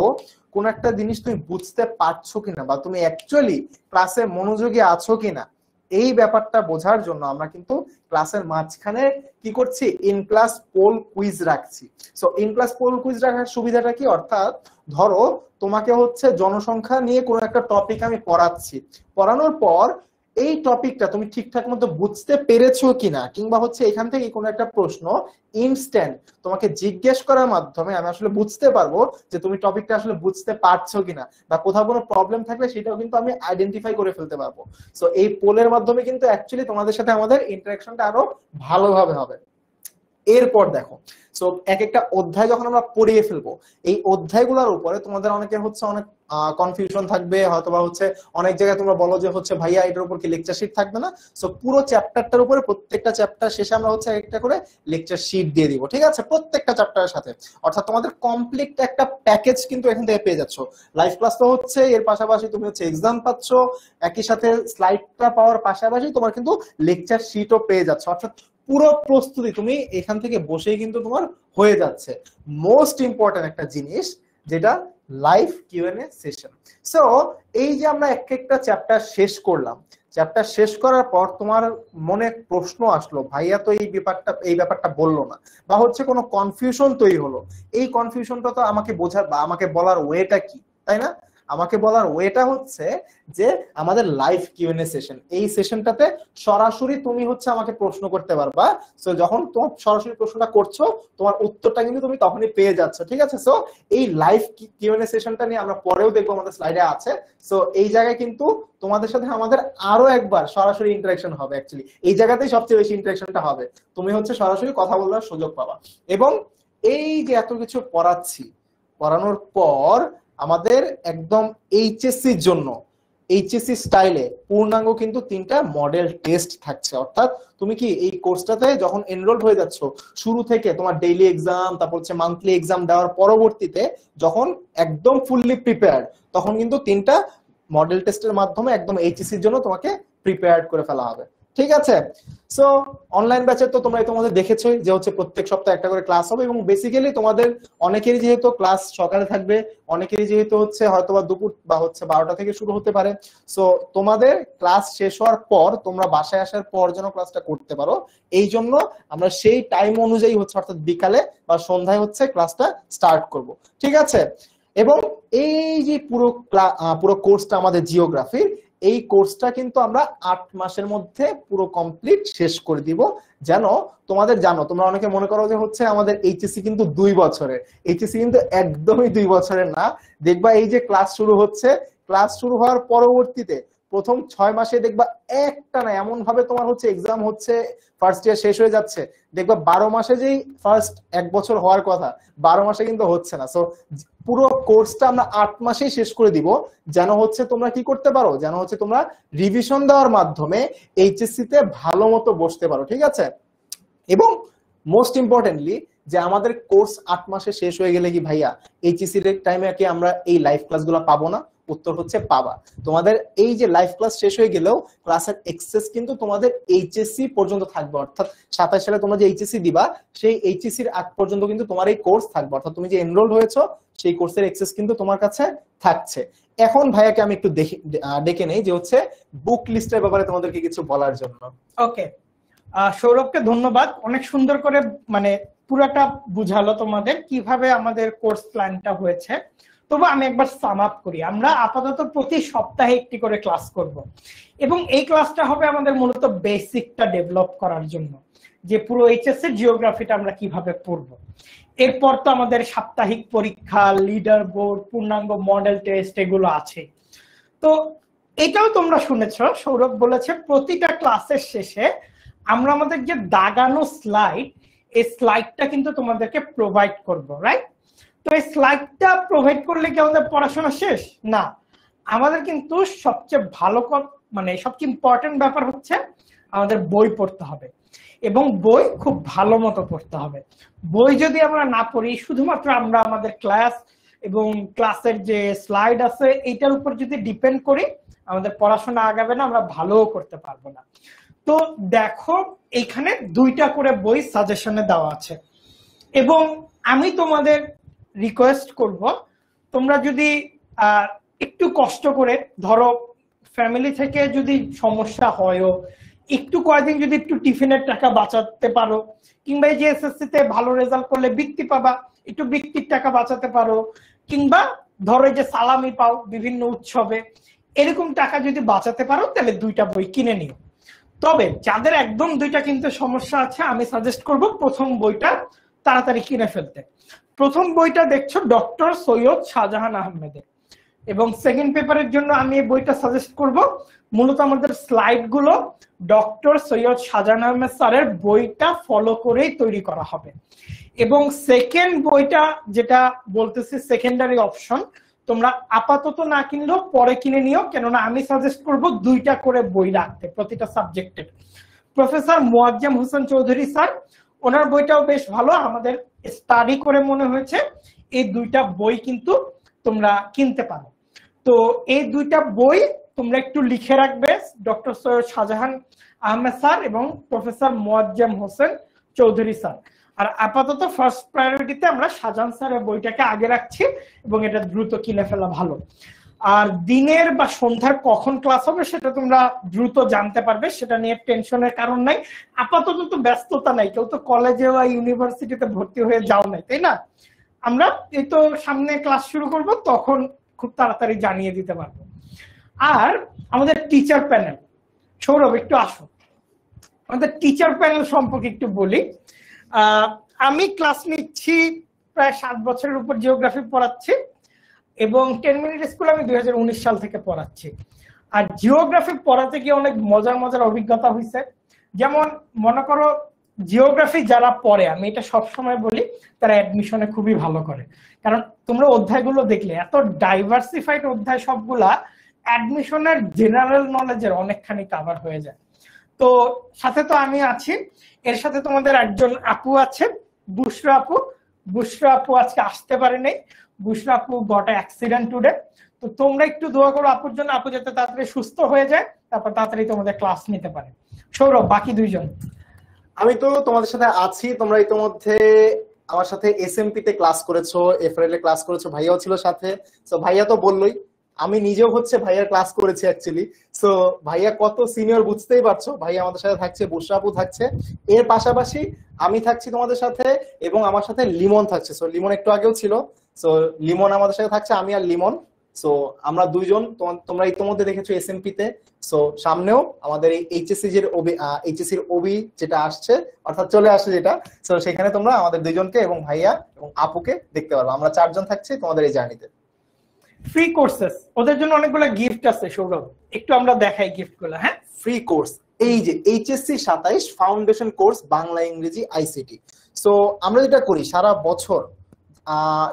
কোন একটা জিনিস তুমি বুঝতে পারছো কিনা বা তুমি অ্যাকচুয়ালি ক্লাসে মনোযোগী আছো কিনা, এই ব্যাপারটা বোঝার জন্য আমরা কিন্তু ক্লাসের মাঝখানে কি করছি, ইন ক্লাস পোল কুইজ রাখছি। So in class poll quiz রাখার সুবিধাটা কি, অর্থাৎ ধরো তোমাকে হচ্ছে জনসংখ্যা নিয়ে কোনো একটা টপিক আমি পড়াচ্ছি, পড়ানোর পর এই টপিকটা তুমি ঠিকঠাক মতো বুঝতে পেরেছো কিনা, কিংবা হচ্ছে এখান থেকে কোনো একটা প্রশ্ন ইনস্ট্যান্ট তোমাকে জিজ্ঞেস করার মাধ্যমে আমি আসলে বুঝতে পারবো যে তুমি টপিকটা আসলে বুঝতে পারছো কিনা, বা কোথাও কোনো প্রবলেম থাকলে সেটাও কিন্তু আমি আইডেন্টিফাই করে ফেলতে পারবো। সো এই পোলের মাধ্যমে কিন্তু অ্যাকচুয়ালি তোমাদের সাথে আমাদের ইন্টারাকশনটা আরো ভালোভাবে হবে। এরপর দেখো, সো এক একটা অধ্যায় যখন আমরা পড়িয়ে ফেলবো, এই অধ্যায়গুলোর উপরে তোমাদের অনেকের হচ্ছে অনেক কনফিউশন থাকবে, হয়তোবা হচ্ছে অনেক জায়গায় তোমরা বলো যে হচ্ছে ভাইয়া এটার উপর কি লেকচার শিট থাকবে না। সো পুরো চ্যাপ্টারটার উপরে প্রত্যেকটা চ্যাপ্টার শেষে আমরা হচ্ছে একটা করে লেকচার শিট দিয়ে দিব, ঠিক আছে, প্রত্যেকটা চ্যাপ্টারের সাথে। অর্থাৎ তোমাদের কমপ্লিট একটা প্যাকেজ কিন্তু এখান থেকে পেয়ে যাচ্ছ। লাইভ ক্লাস তো হচ্ছে, এর পাশাপাশি তুমি হচ্ছে এক্সাম পাচ্ছ, একই সাথে স্লাইডটা পাওয়ার পাশাপাশি তোমার কিন্তু লেকচার শিটও পেয়ে যাচ্ছে। অর্থাৎ পুরো প্রস্তুতি তুমি এখান থেকে বসেই কিন্তু তোমার হয়ে যাচ্ছে। মোস্ট ইম্পর্টেন্ট একটা জিনিস যেটা লাইভ কিউএনএ সেশন। সো এই যে আমরা এক একটা চ্যাপ্টার শেষ করলাম, চ্যাপ্টার শেষ করার পর তোমার মনে প্রশ্ন আসলো, ভাইয়া তো এই ব্যাপারটা বললো না, বা হচ্ছে কোনো কনফিউশন তৈরি হলো, এই কনফিউশনটা তো আমাকে বোঝার বা আমাকে বলার ওয়েটা কি, তাই না? আমাকে বলার ওয়েটা হচ্ছে যে আমাদের লাইভ কিউএনএ সেশন, এই সেশনটাতে সরাসরি তুমি হচ্ছে আমাকে প্রশ্ন করতে পারবা। সো যখন তুমি সরাসরি প্রশ্নটা করছো, তোমার উত্তরটা কিন্তু তুমি তখনই পেয়ে যাচ্ছ, ঠিক আছে। সো এই লাইভ কিউএনএ সেশনটা নিয়ে আমরা পরেও দেখবো, আমাদের স্লাইডে আছে। সো এই জায়গায় কিন্তু তোমাদের সাথে আমাদের আরো একবার সরাসরি ইন্টারাকশন হবে। অ্যাকচুয়ালি এই জায়গাতেই সবচেয়ে বেশি ইন্টারাকশনটা হবে, তুমি হচ্ছে সরাসরি কথা বলার সুযোগ পাবা। এবং এই যে এত কিছু পড়াচ্ছি, পড়ানোর পর আমাদের একদম এইচএসসির জন্য এইচএসসি স্টাইলে পূর্ণাঙ্গ কিন্তু 3টা মডেল টেস্ট থাকছে। অর্থাৎ তুমি কি এই কোর্সটাতে যখন এনরোল হয়ে যাচ্ছ, শুরু থেকে তোমার ডেইলি এক্সাম, তারপর হচ্ছে মান্থলি এক্সাম দেওয়ার পরবর্তীতে যখন একদম ফুললি প্রিপেয়ার্ড, তখন কিন্তু 3টা মডেল টেস্টের মাধ্যমে একদম এইচএসসির জন্য তোমাকে প্রিপেয়ার্ড করে ফেলা হবে, ঠিক আছে। সো অনলাইন ব্যাচে তো তোমরা তোমাদের দেখেছোই যে হচ্ছে প্রত্যেক সপ্তাহে একটা করে ক্লাস হবে, এবং বেসিক্যালি তোমাদের অনেকেরই যেহেতু ক্লাস সকালে থাকবে, অনেকেরই যেহেতু হচ্ছে হয়তোবা দুপুর বা হচ্ছে 12টা থেকে শুরু হতে পারে। সো তোমাদের ক্লাস শেষ হওয়ার পর তোমরা বাসায় আসার পর যেন ক্লাসটা করতে পারো, এই জন্য আমরা সেই টাইম অনুযায়ী হচ্ছে অর্থাৎ বিকালে বা সন্ধ্যায় হচ্ছে ক্লাসটা স্টার্ট করব, ঠিক আছে। এবং এই যে পুরো কোর্সটা আমাদের জিওগ্রাফির, এই কোর্সটা কিন্তু আমরা 8 মাসের মধ্যে পুরো কমপ্লিট শেষ করে দিব। যেন তোমাদের জানো, তোমরা অনেকে মনে করো যে হচ্ছে আমাদের এইচএসসি কিন্তু 2 বছরের, এইচএসসি কিন্তু একদমই 2 বছরের না। দেখবা এই যে ক্লাস শুরু হচ্ছে, ক্লাস শুরু হওয়ার পরবর্তীতে প্রথম 6 মাসে দেখবা একটা না এমন ভাবে তোমার হচ্ছে এক্সাম হচ্ছে, ফার্স্ট ইয়ার শেষ হয়ে যাচ্ছে, দেখবা 12 মাসে যেই ফার্স্ট 1 বছর হওয়ার কথা, 12 মাসে কিন্তু হচ্ছে না। সো পুরো কোর্সটা আমরা 8 মাসেই শেষ করে দিব, যেন হচ্ছে তোমরা কি করতে পারো, যেন হচ্ছে তোমরা রিভিশন দেওয়ার মাধ্যমে এইচএসসি তে ভালো মতো বসতে পারো, ঠিক আছে। এবং মোস্ট ইম্পর্টেন্টলি যে আমাদের কোর্স 8 মাসে শেষ হয়ে গেলে কি ভাইয়া এইচএসসি এর টাইমে কি আমরা এই লাইভ ক্লাসগুলো পাবো না? উত্তর হচ্ছে পাবা। তোমাদের এই যে লাইভ ক্লাস শেষ হয়ে গেলেও ক্লাসের এক্সেস কিন্তু তোমাদের এইচএসসি পর্যন্ত থাকবে। অর্থাৎ 27 সালে তোমরা যে এইচএসসি দিবা, সেই এইচএসসি এর আগ পর্যন্ত কিন্তু তোমার এই কোর্স থাকবে। অর্থাৎ তুমি যে এনরোল হয়েছো, সেই কোর্সের এক্সেস কিন্তু তোমার কাছে থাকছে। এখন ভাইয়াকে আমি একটু ডেকে নেই যে হচ্ছে বুক লিস্টের ব্যাপারে তোমাদেরকে কিছু বলার জন্য। ওকে, সৌরভকে ধন্যবাদ, অনেক সুন্দর করে মানে পুরোটা বুঝালো তোমাদের কিভাবে আমাদের কোর্স প্ল্যানটা হয়েছে। তবু আমি একবার সাম আপ করি। আমরা আপাতত প্রতি সপ্তাহে একটি করে ক্লাস করব, এবং এই ক্লাসটা হবে আমাদের মূলত বেসিকটা ডেভেলপ করার জন্য, যে পুরো এইচএস এর জিওগ্রাফিটা আমরা কিভাবে পড়বো। এরপর তো আমাদের সাপ্তাহিক পরীক্ষা, লিডার বোর্ড, পূর্ণাঙ্গ মডেল টেস্ট এগুলো আছে। তো এটাও তোমরা শুনেছো, সৌরভ বলেছে প্রতিটা ক্লাসের শেষে আমরা আমাদের যে দাগানো স্লাইড, এই স্লাইডটা কিন্তু তোমাদেরকে প্রোভাইড করব, রাইট? তো এই স্লাইডটা প্রোভাইড করলে কি আমাদের পড়াশোনা শেষ? না, আমাদের কিন্তু সবচেয়ে ভালো মানে সবচেয়ে ইম্পর্টেন্ট ব্যাপার হচ্ছে আমাদের বই পড়তে হবে, এবং বই খুব ভালো মতো পড়তে হবে। বই যদি আমরা না পড়ি, শুধুমাত্র আমরা আমাদের ক্লাস এবং ক্লাসের যে স্লাইড আছে এইটার উপর যদি ডিপেন্ড করি, আমাদের পড়াশোনা আগাবে না, আমরা ভালোও করতে পারবো না। তো দেখো এখানে 2টা করে বই সাজেশনে দেওয়া আছে, এবং আমি তোমাদের রিকোয়েস্ট করব, তোমরা যদি একটু কষ্ট করে, ধরো ফ্যামিলি থেকে যদি সমস্যা হয়ও, একটু কয়েকদিন যদি একটু টিফিনের টাকা বাঁচাতে পারো, কিংবা এই যে এসএসসি তে ভালো রেজাল্ট করলে বৃত্তি পাবা, একটু বৃত্তির টাকা বাঁচাতে পারো, কিংবা ধরো যে সালামি পাও বিভিন্ন উৎসবে, এরকম টাকা যদি বাঁচাতে পারো তাহলে 2টা বই কিনে নিও। তবে যাদের একদম 2টা কিনতে সমস্যা আছে, আমি সাজেস্ট করব প্রথম বইটা তাড়াতাড়ি কিনে ফেলতে। প্রথম বইটা দেখছো ডক্টর সৈয়দ শাহজাহান আহমেদের, এবং সেকেন্ড পেপারের জন্য আমি এই বইটা সাজেস্ট করব। মূলত আমাদের স্লাইড গুলো ডক্টর সৈয়দ শাহজাহান আহমেদ স্যারের বইটা ফলো করেই তৈরি করা হবে। এবং সেকেন্ড বইটা যেটা বলতেছি সেকেন্ডারি অপশন, তোমরা আপাতত না কিনলেও পরে কিনে নিও, কেননা আমি সাজেস্ট করব 2টা করে বই রাখতে প্রতিটা সাবজেক্টের। প্রফেসর মোয়াজ্জেম হোসেন চৌধুরী স্যার, ওনার বইটাও বেশ ভালো, আমাদের স্টাডি করে মনে হয়েছে এই 2টা বই কিন্তু তোমরা কিনতে পারো। তো এই 2টা বই তোমরা একটু লিখে রাখবে, ডক্টর সৈয়দ শাহজাহান আহমেদ স্যার এবং প্রফেসর মোয়াজ্জেম হোসেন চৌধুরী স্যার। আর আপাতত ফার্স্ট প্রায়োরিটিতে আমরা শাহজাহান স্যারের বইটাকে আগে রাখছি, এবং এটা দ্রুত কিনে ফেলা ভালো। আর দিনের বা সন্ধ্যার কখন ক্লাস হবে সেটা তোমরা দ্রুত জানতে পারবে, সেটা নিয়ে টেনশনের কারণ নাই। আপাতত তো ব্যস্ততা নাই, কেউ তো কলেজে বা ইউনিভার্সিটিতে ভর্তি হয়ে যাও নাই, তাই না? আমরা এই তো সামনে ক্লাস শুরু করব, তখন খুব তাড়াতাড়ি জানিয়ে দিতে পারবো। আর আমাদের টিচার প্যানেল, সৌরভ একটু আসো, আমাদের টিচার প্যানেল সম্পর্কে একটু বলি। আমি ক্লাস নিচ্ছি প্রায় 7 বছরের উপর, জিওগ্রাফি পড়াচ্ছি, এবং 10 মিনিট স্কুল আমি 2019 সাল থেকে পড়াচ্ছি। আর জিওগ্রাফি পড়াতে গিয়ে অনেক মজার মজার অভিজ্ঞতা হয়েছে। যেমন মনে করো জিওগ্রাফি যারা পড়ে, আমি এটা সবসময় বলি, তারা অ্যাডমিশনে খুবই ভালো করে, কারণ তোমরা অধ্যায়গুলো দেখলে এত ডাইভার্সিফাইড অধ্যায়, সবগুলা অ্যাডমিশনের জেনারেল নলেজের অনেকখানি কভার হয়ে যায়। তো সাথে তো আমি আছি, এর সাথে তোমাদের একজন আপু আছে, বুশরা আপু। বুশরা আপু আজকে আসতে পারে নাই, বুশরা আপু গট অ্যাক্সিডেন্ট টুডে। তো তোমরা একটু দোয়া করো আপুর জন্য, আপু যাতে তাড়াতাড়ি সুস্থ হয়ে যায়, তারপর তাড়াতাড়ি তোমাদের ক্লাস নিতে পারে। সৌরভ, বাকি 2জন। আমি তো তোমাদের সাথে আছি, তোমরা ইতোমধ্যে আমার সাথে এসএমপি তে ক্লাস করেছো, এফআরএল এ ক্লাস করেছো, ভাইয়াও ছিল সাথে। তো ভাইয়া তো বললোই, আমি নিজেও হচ্ছে ভাইয়ার ক্লাস করেছি অ্যাকচুয়ালি। সো ভাইয়া কত সিনিয়র বুঝতেই পারছো। ভাইয়া আমাদের সাথে থাকছে, বুশরা আপু থাকছে, এর পাশাপাশি আমি থাকছি তোমাদের সাথে, এবং আমার সাথে লিমন থাকছে। সো লিমন একটু আগেও ছিল, সো লিমন আমাদের সাথে থাকছে, আমি আর লিমন। সো আমরা 2জন, তোমরা ইতিমধ্যে দেখেছো এসএমপি তে। সো সামনেও আমাদের এই এইচএসসির ওবি যেটা আসছে, অর্থাৎ চলে আসছে যেটা, সো সেখানে তোমরা আমাদের 2জনকে এবং ভাইয়া এবং আপুকে দেখতে পারবে। আমরা 4জন থাকছি তোমাদের এই জার্নিতে। ফ্রি কোর্সেস, ওদের জন্য অনেকগুলো গিফট আছে সৌরভ, একটু আমরা দেখাই গিফট গুলো। হ্যাঁ, ফ্রি কোর্স, এই যে এইচএসসি 27 ফাউন্ডেশন কোর্স বাংলা ইংরেজি আইসিটি। সো আমরা যেটা করি সারা বছর,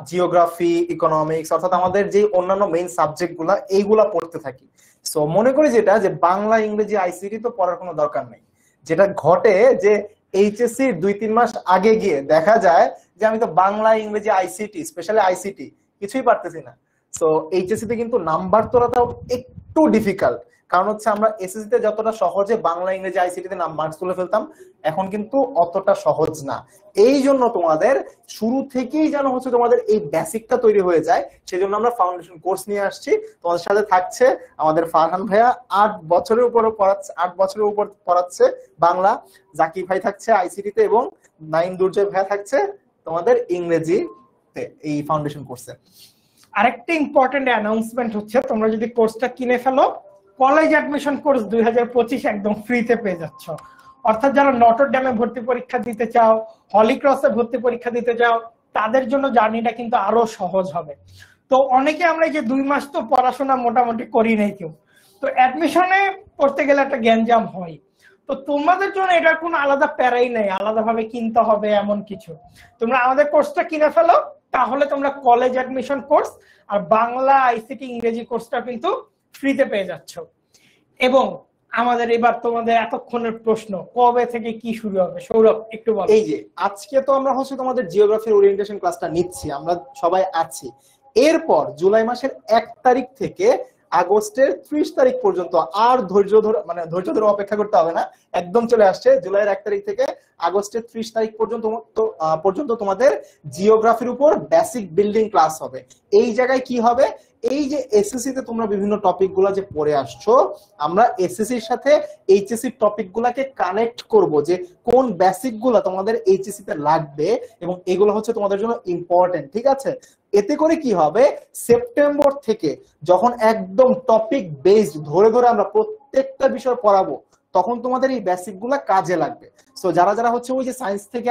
জিওগ্রাফি, ইকোনমিক্স, অর্থাৎ আমাদের যে অন্যান্য মেইন সাবজেক্ট গুলা এইগুলা পড়তে থাকি। সো মনে করি যেটা, যে বাংলা ইংরেজি আইসিটি তো পড়ার কোনো দরকার নেই। যেটা ঘটে যে এইচএসসি 2-3 মাস আগে গিয়ে দেখা যায় যে আমি তো বাংলা ইংরেজি আইসিটি, স্পেশালি আইসিটি কিছুই পারতেছি না। সো এইচএসসি তে কিন্তু নাম্বার তোলাটাও একটু ডিফিকাল্ট, কারণ হচ্ছে আমরা এসএসসি তে যতটা সহজে বাংলা ইংরেজি আইসিটি তে মার্কস তুলে ফেলতাম, এখন কিন্তু অতটা সহজ না। এই জন্য তোমাদের শুরু থেকেই যেন হচ্ছে তোমাদের এই বেসিকটা তৈরি হয়ে যায়, সেজন্য আমরা ফাউন্ডেশন কোর্স নিয়ে আসছি। তোমাদের সাথে থাকছে আমাদের ফারহান ভাইয়া, 8 বছরের উপর পড়াচ্ছে বাংলা, জাকির ভাই থাকছে আইসিটি তে, এবং নাইম দুর্জয় ভাইয়া থাকছে তোমাদের ইংরেজিতে এই ফাউন্ডেশন কোর্সে। আরেকটা ইম্পর্টেন্ট অ্যানাউন্সমেন্ট হচ্ছে, তোমরা যদি কোর্সটা কিনে ফেলো, কলেজ অ্যাডমিশন কোর্স 2025 একদম ফ্রিতে পেয়ে যাচ্ছ। অর্থাৎ যারা নটর ডেমে ভর্তি পরীক্ষা দিতে চাও, হলি ক্রসে ভর্তি পরীক্ষা দিতে চাও, তাদের জন্য জার্নিটা কিন্তু আরো সহজ হবে। তো অনেকে আমরা এই যে 2 মাস তো পড়াশোনা মোটামুটি করি নাই কেউ, তো অ্যাডমিশনে পড়তে গেলে একটা গ্যাঞ্জাম হয়। তো তোমাদের জন্য এটার কোনো আলাদা প্যারাই নেই, আলাদাভাবে কিনতে হবে এমন কিছু। তোমরা আমাদের কোর্সটা কিনে ফেলো, তাহলে তোমরা কলেজ অ্যাডমিশন কোর্স আর বাংলা আইসিটি ইংরেজি কোর্সটা কিন্তু ফ্রিতে পেয়ে যাচ্ছ। এবং আমাদের এবার তোমাদের এতক্ষণের প্রশ্ন, কবে থেকে কি শুরু হবে? সৌরভ একটু বল। এই যে আজকে তো আমরা হচ্ছে তোমাদের জিওগ্রাফির ওরিয়েন্টেশন ক্লাসটা নিচ্ছি, আমরা সবাই আছি। এরপর জুলাই মাসের 1 তারিখ থেকে আগস্টের 30 তারিখ পর্যন্ত আর ধৈর্য ধরে অপেক্ষা করতে হবে না, একদম চলে আসছে। জুলাইয়ের 1 তারিখ থেকে আগস্টের 30 তারিখ পর্যন্ত তোমাদের জিওগ্রাফির উপর বেসিক বিল্ডিং ক্লাস হবে। এই জায়গায় কি হবে, এই যে এসএসসি তে তোমরা বিভিন্ন টপিক গুলা যে পড়ে আসছো, আমরা এসএসসির সাথে এইচএসসি টপিক গুলাকে কানেক্ট করব, যে কোন বেসিক গুলা তোমাদের এইচএসসি তে লাগবে এবং এগুলো হচ্ছে তোমাদের জন্য ইম্পর্টেন্ট। ঠিক আছে, এতে করে কি হবে, সেপ্টেম্বর থেকে যখন একদম টপিক বেসড ধরে ধরে আমরা প্রত্যেকটা বিষয় পড়াবো, তখন তোমাদের এই বেসিক গুলা কাজে লাগবে। সো যারা যারা হচ্ছে ওই যে সায়েন্স থেকে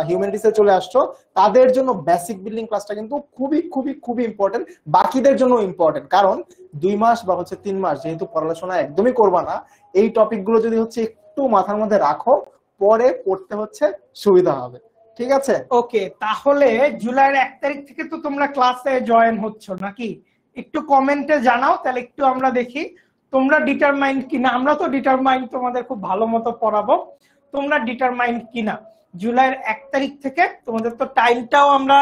হিউম্যানিটিস এ চলে আসছো, তাদের জন্য বেসিক বিল্ডিং ক্লাসটা কিন্তু খুবই খুবই খুবই ইম্পর্টেন্ট, বাকিদের জন্য ইম্পর্টেন্ট। কারণ 2 মাস বা হচ্ছে 3 মাস যেহেতু পড়াশোনা একদমই করবা না, এই টপিক গুলো যদি হচ্ছে একটু মাথার মধ্যে রাখো, পরে পড়তে হচ্ছে সুবিধা হবে। ঠিক আছে, ওকে, তাহলে জুলাইয়ের 1 তারিখ থেকে তো তোমরা ক্লাসে জয়েন হচ্ছ নাকি? একটু কমেন্টে জানাও, তাহলে একটু আমরা দেখি তোমরা ডিটারমাইন্ড কিনা। আমরা তো ডিটারমাইন্ড, তোমাদের খুব ভালো মতো পড়াবো, তোমরা ডিটারমাইন্ড কিনা। জুলাইয়ের 1 তারিখ থেকে তোমাদের তো টাইমটাও আমরা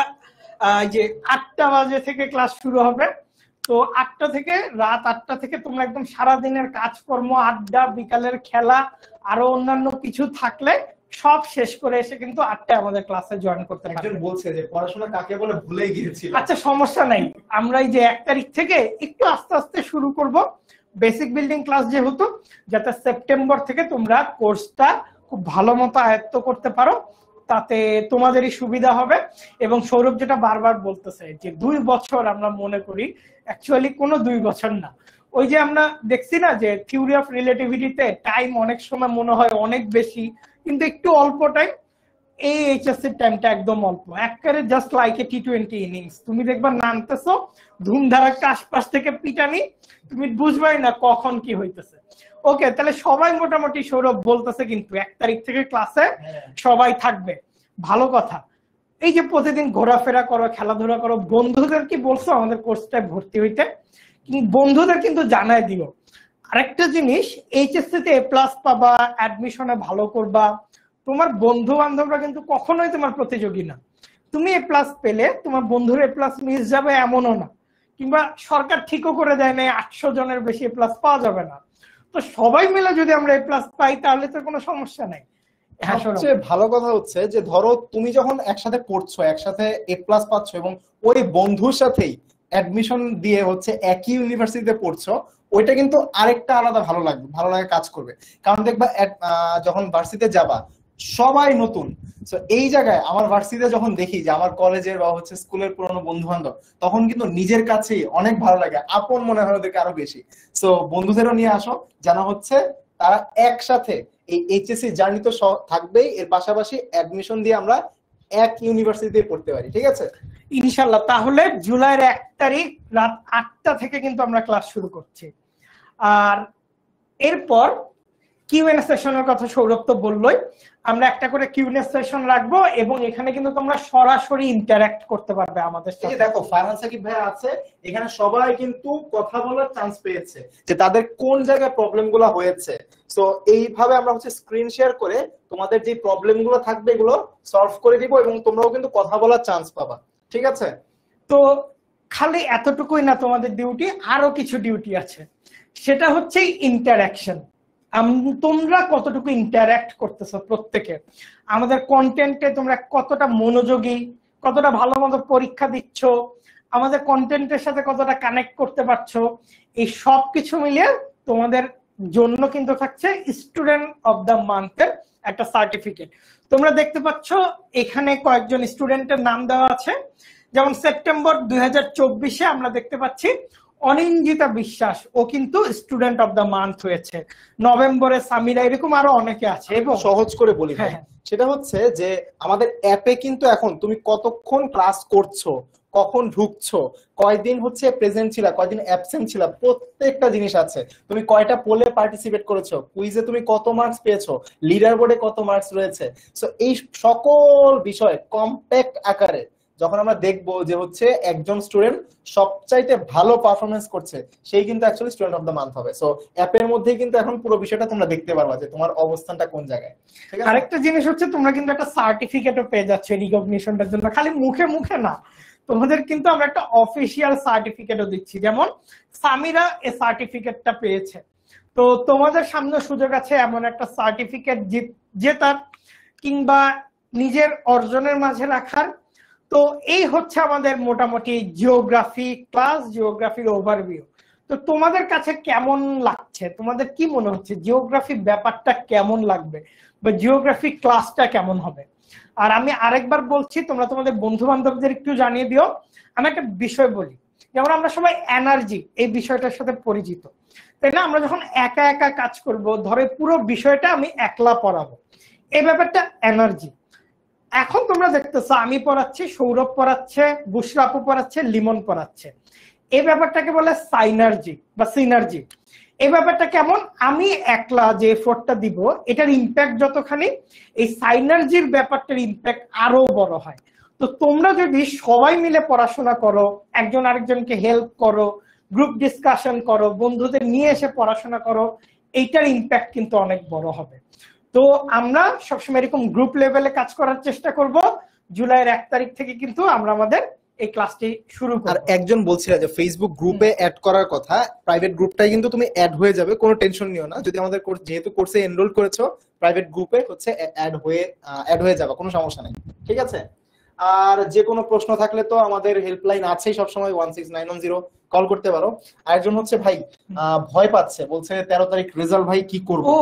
যে 8টা বাজে থেকে ক্লাস শুরু হবে, তো 8টা থেকে রাত 8টা থেকে তোমরা একদম সারাদিনের কাজকর্ম, আড্ডা, বিকালের খেলা, আরো অন্যান্য কিছু থাকলে সব শেষ করে এসে কিন্তু 8টায় আমাদের ক্লাসে জয়েন করতে পারবে। একজন বলছে যে পড়াশোনা কাকে বলে ভুলেই গিয়েছিল। আচ্ছা, সমস্যা নাই, আমরা এই যে 1 তারিখ থেকে একটু আস্তে আস্তে শুরু করব বেসিক বিল্ডিং ক্লাস, যেহেতু যাতে সেপ্টেম্বর থেকে তোমরা কোর্সটা খুব ভালো মতো আয়ত্ত করতে পারো, তাতে তোমাদেরই সুবিধা হবে। এবং সৌরভ যেটা বারবার বলতেছে যে 2 বছর আমরা মনে করি, অ্যাকচুয়ালি কোনো 2 বছর না। ওই যে আমরা দেখছি না যে থিওরি অফ রিলেটিভিটিতে টাইম অনেক সময় মনে হয় অনেক বেশি, কিন্তু একটু অল্প টাইম। এই এইচএসসি টাইমটা একদম অল্প, একবারে just like a T20 innings. তুমি দেখবা নামতেছো ধুমধারাক্কা, আশপাশ থেকে পিটানি, তুমি বুঝবাই না কখন কি হইতেছে। ওকে, তাহলে সবাই মোটামুটি সৌরভ বলতেছে কিন্তু 1 তারিখ থেকে ক্লাসে সবাই থাকবে, ভালো কথা। এই যে প্রতিদিন ঘোরাফেরা করো, খেলাধুলা করো, বন্ধুদের কি বলছো আমাদের কোর্সটায় ভর্তি হইতে? বন্ধুদের কিন্তু জানাই দিও। আরেকটা জিনিস, এইচএসসি তে A+ পাবা, অ্যাডমিশনে ভালো করবা, তোমার বন্ধু বান্ধবরা কিন্তু কখনোই তোমার প্রতিযোগী না। তুমি A+ পেলে তোমার বন্ধুর A+ মিস যাবে এমনও না, কিংবা সরকার ঠিকও করে দেয় না 800 জনের বেশি A+ পাওয়া যাবে না। তো সবাই মিলে যদি আমরা A+ পাই, তাহলে তো কোনো সমস্যা নাই। সবচেয়ে ভালো কথা হচ্ছে যে ধরো তুমি যখন একসাথে পড়ছো, একসাথে A+ পাচ্ছ এবং ওই বন্ধুর সাথেই অ্যাডমিশন দিয়ে হচ্ছে একই ইউনিভার্সিটিতে পড়ছো, ওইটা কিন্তু আরেকটা আলাদা ভালো লাগে কাজ করবে। কারণ দেখবা যখন ভার্সিটিতে যাবা সবাই নতুন, তো এই জায়গায় আমার ভার্সিটিতে যখন দেখি যে আমার কলেজের বা হচ্ছে স্কুলের পুরনো বন্ধু বান্ধব, তখন কিন্তু নিজের কাছেই অনেক ভালো লাগে, আপন মনে হয় ওদেরকে আরো বেশি। তো বন্ধুদেরও নিয়ে আসো, জানা হচ্ছে তারা একসাথে এই এইচএসসি জার্নি তো থাকবেই, এর পাশাপাশি অ্যাডমিশন দিয়ে আমরা এক ইউনিভার্সিটিতে পড়তে পারি। ঠিক আছে, ইনশাল্লাহ। তাহলে জুলাইয়ের 1 তারিখ রাত 8টা থেকে কিন্তু আমরা ক্লাস শুরু করছি। আর এরপর কিউএনএ সেশনের কথা সৌরভ তো বললোই, আমরা একটা করে কিউএনএ সেশন রাখবো এবং এখানে কিন্তু তোমরা সরাসরি ইন্টারঅ্যাক্ট করতে পারবে আমাদের সাথে। দেখো ফারহান সাকিব ভাই আছে এখানে, সবাই কিন্তু কথা বলার চান্স পেয়েছে যে তাদের কোন জায়গায় প্রবলেম গুলো হয়েছে। তো এইভাবে আমরা হচ্ছে স্ক্রিন শেয়ার করে তোমাদের যে প্রবলেম গুলো থাকবে এগুলো সলভ করে দিব এবং তোমরাও কিন্তু কথা বলার চান্স পাবা। ঠিক আছে, তো খালি এতটুকুই না, তোমাদের ডিউটি আরো কিছু ডিউটি আছে, সেটা হচ্ছে ইন্টারঅ্যাকশন। তোমরা কতটুকু ইন্টারঅ্যাক্ট করতেছো প্রত্যেকে, আমাদের কন্টেন্টে তোমরা কতটা মনোযোগী, কতটা ভালো মতো পরীক্ষা দিচ্ছ, আমাদের কন্টেন্টের সাথে কতটা কানেক্ট করতে পারছো, এই সব কিছু মিলিয়ে তোমাদের জন্য কিন্তু থাকছে স্টুডেন্ট অফ দ্য মান্থের একটা সার্টিফিকেট। তোমরা দেখতে পাচ্ছ এখানে কয়েকজন স্টুডেন্টের নাম দেওয়া আছে, যেমন সেপ্টেম্বর 2024-এ আমরা দেখতে পাচ্ছি অনিন্দিতা বিশ্বাস, ও কিন্তু স্টুডেন্ট অফ দ্য মান্থ হয়েছে। নভেম্বরে সামিরা, এরকম আরো অনেকে আছে। এবং সহজ করে বলি ভাই, হ্যাঁ, সেটা হচ্ছে যে আমাদের অ্যাপে কিন্তু এখন তুমি কতক্ষণ ক্লাস করছো, কখন ঢুকছো, কয়দিন হচ্ছে প্রেজেন্ট ছিলা, কয়দিন অ্যাবসেন্ট ছিলা, প্রত্যেকটা জিনিস আছে। তুমি কয়টা পোলে পার্টিসিপেট করেছো, কুইজে তুমি কত মার্কস পেয়েছো, লিডার বোর্ডে কত মার্কস রয়েছে। সো এই সকল বিষয় কম্প্যাক্ট আকারে যখন আমরা দেখবো যে হচ্ছে একজন স্টুডেন্ট সবচাইতে ভালো পারফরমেন্স করছে, সেই কিন্তু actually student of the month হবে। সো অ্যাপের মধ্যেই কিন্তু এখন পুরো বিষয়টা তোমরা দেখতে পারবা যে তোমার অবস্থানটা কোন জায়গায়। ঠিক আছে, আরেকটা জিনিস হচ্ছে তোমরা কিন্তু একটা সার্টিফিকেটও পেয়ে যাচ্ছে রিকগনিশনটার জন্য, খালি মুখে মুখে না, তোমাদের কিন্তু আমরা একটা অফিসিয়াল সার্টিফিকেটও দিচ্ছি। যেমন সামিরা এই সার্টিফিকেটটা পেয়েছে, তো তোমাদের সামনে সুযোগ আছে এমন একটা সার্টিফিকেট জেতার কিংবা নিজের অর্জনের মাঝে রাখার। তো এই হচ্ছে আমাদের মোটামুটি জিওগ্রাফি ক্লাস, জিওগ্রাফির ওভারভিউ। তো তোমাদের কাছে কেমন লাগছে, তোমাদের কি মনে হচ্ছে জিওগ্রাফি ব্যাপারটা কেমন লাগবে, বা জিওগ্রাফি ক্লাসটা কেমন হবে? আর আমি আরেকবার বলছি, তোমরা তোমাদের বন্ধু বান্ধবদের একটু জানিয়ে দিও। আমি একটা বিষয় বলি, যেমন আমরা সবাই এনার্জি এই বিষয়টার সাথে পরিচিত, তাই না? আমরা যখন একা একা কাজ করব, ধরে পুরো বিষয়টা আমি একলা পড়াবো, এই ব্যাপারটা এনার্জি। এখন তোমরা দেখতেছো আমি পড়াচ্ছি, সৌরভ পড়াচ্ছে, বুশরা আপু পড়াচ্ছে, লিমন পড়াচ্ছে, এই ব্যাপারটাকে বলে সাইনার্জি বা সিনার্জি। এই ব্যাপারটা কেমন, আমি একলা যে এফোর্টটা দিব এটার ইম্প্যাক্ট যতখানি, এই সাইনার্জির ব্যাপারটার ইম্প্যাক্ট আরো বড় হয়। তো তোমরা যদি সবাই মিলে পড়াশোনা করো, একজন আরেকজনকে হেল্প করো, গ্রুপ ডিসকাশন করো, বন্ধুদের নিয়ে এসে পড়াশোনা করো, এইটার ইম্প্যাক্ট কিন্তু অনেক বড় হবে। তো আমরা সবসময় এরকম গ্রুপ লেভেলে কাজ করার চেষ্টা করব। জুলাইয়ের 1 তারিখ থেকে কিন্তু আমরা আমাদের এই ক্লাসটি শুরু করব। আর একজন বলছিল যে ফেসবুক গ্রুপে অ্যাড করার কথা, প্রাইভেট গ্রুপটাই কিন্তু তুমি অ্যাড হয়ে যাবে, কোনো টেনশন নিও না। যদি আমাদের কোর্স যেহেতু কোর্সে এনরোল করেছো, প্রাইভেট গ্রুপে হচ্ছে অ্যাড হয়ে যাবে, কোনো সমস্যা নেই। ঠিক আছে, আর যে কোনো প্রশ্ন থাকলে তো আমাদের হেল্পলাইন আছেই সবসময়, 16910 কল করতে পারো। আরেকজন হচ্ছে ভাই ভয় পাচ্ছে, বলছে 13 তারিখ রেজাল্ট, ভাই কি করব? ও,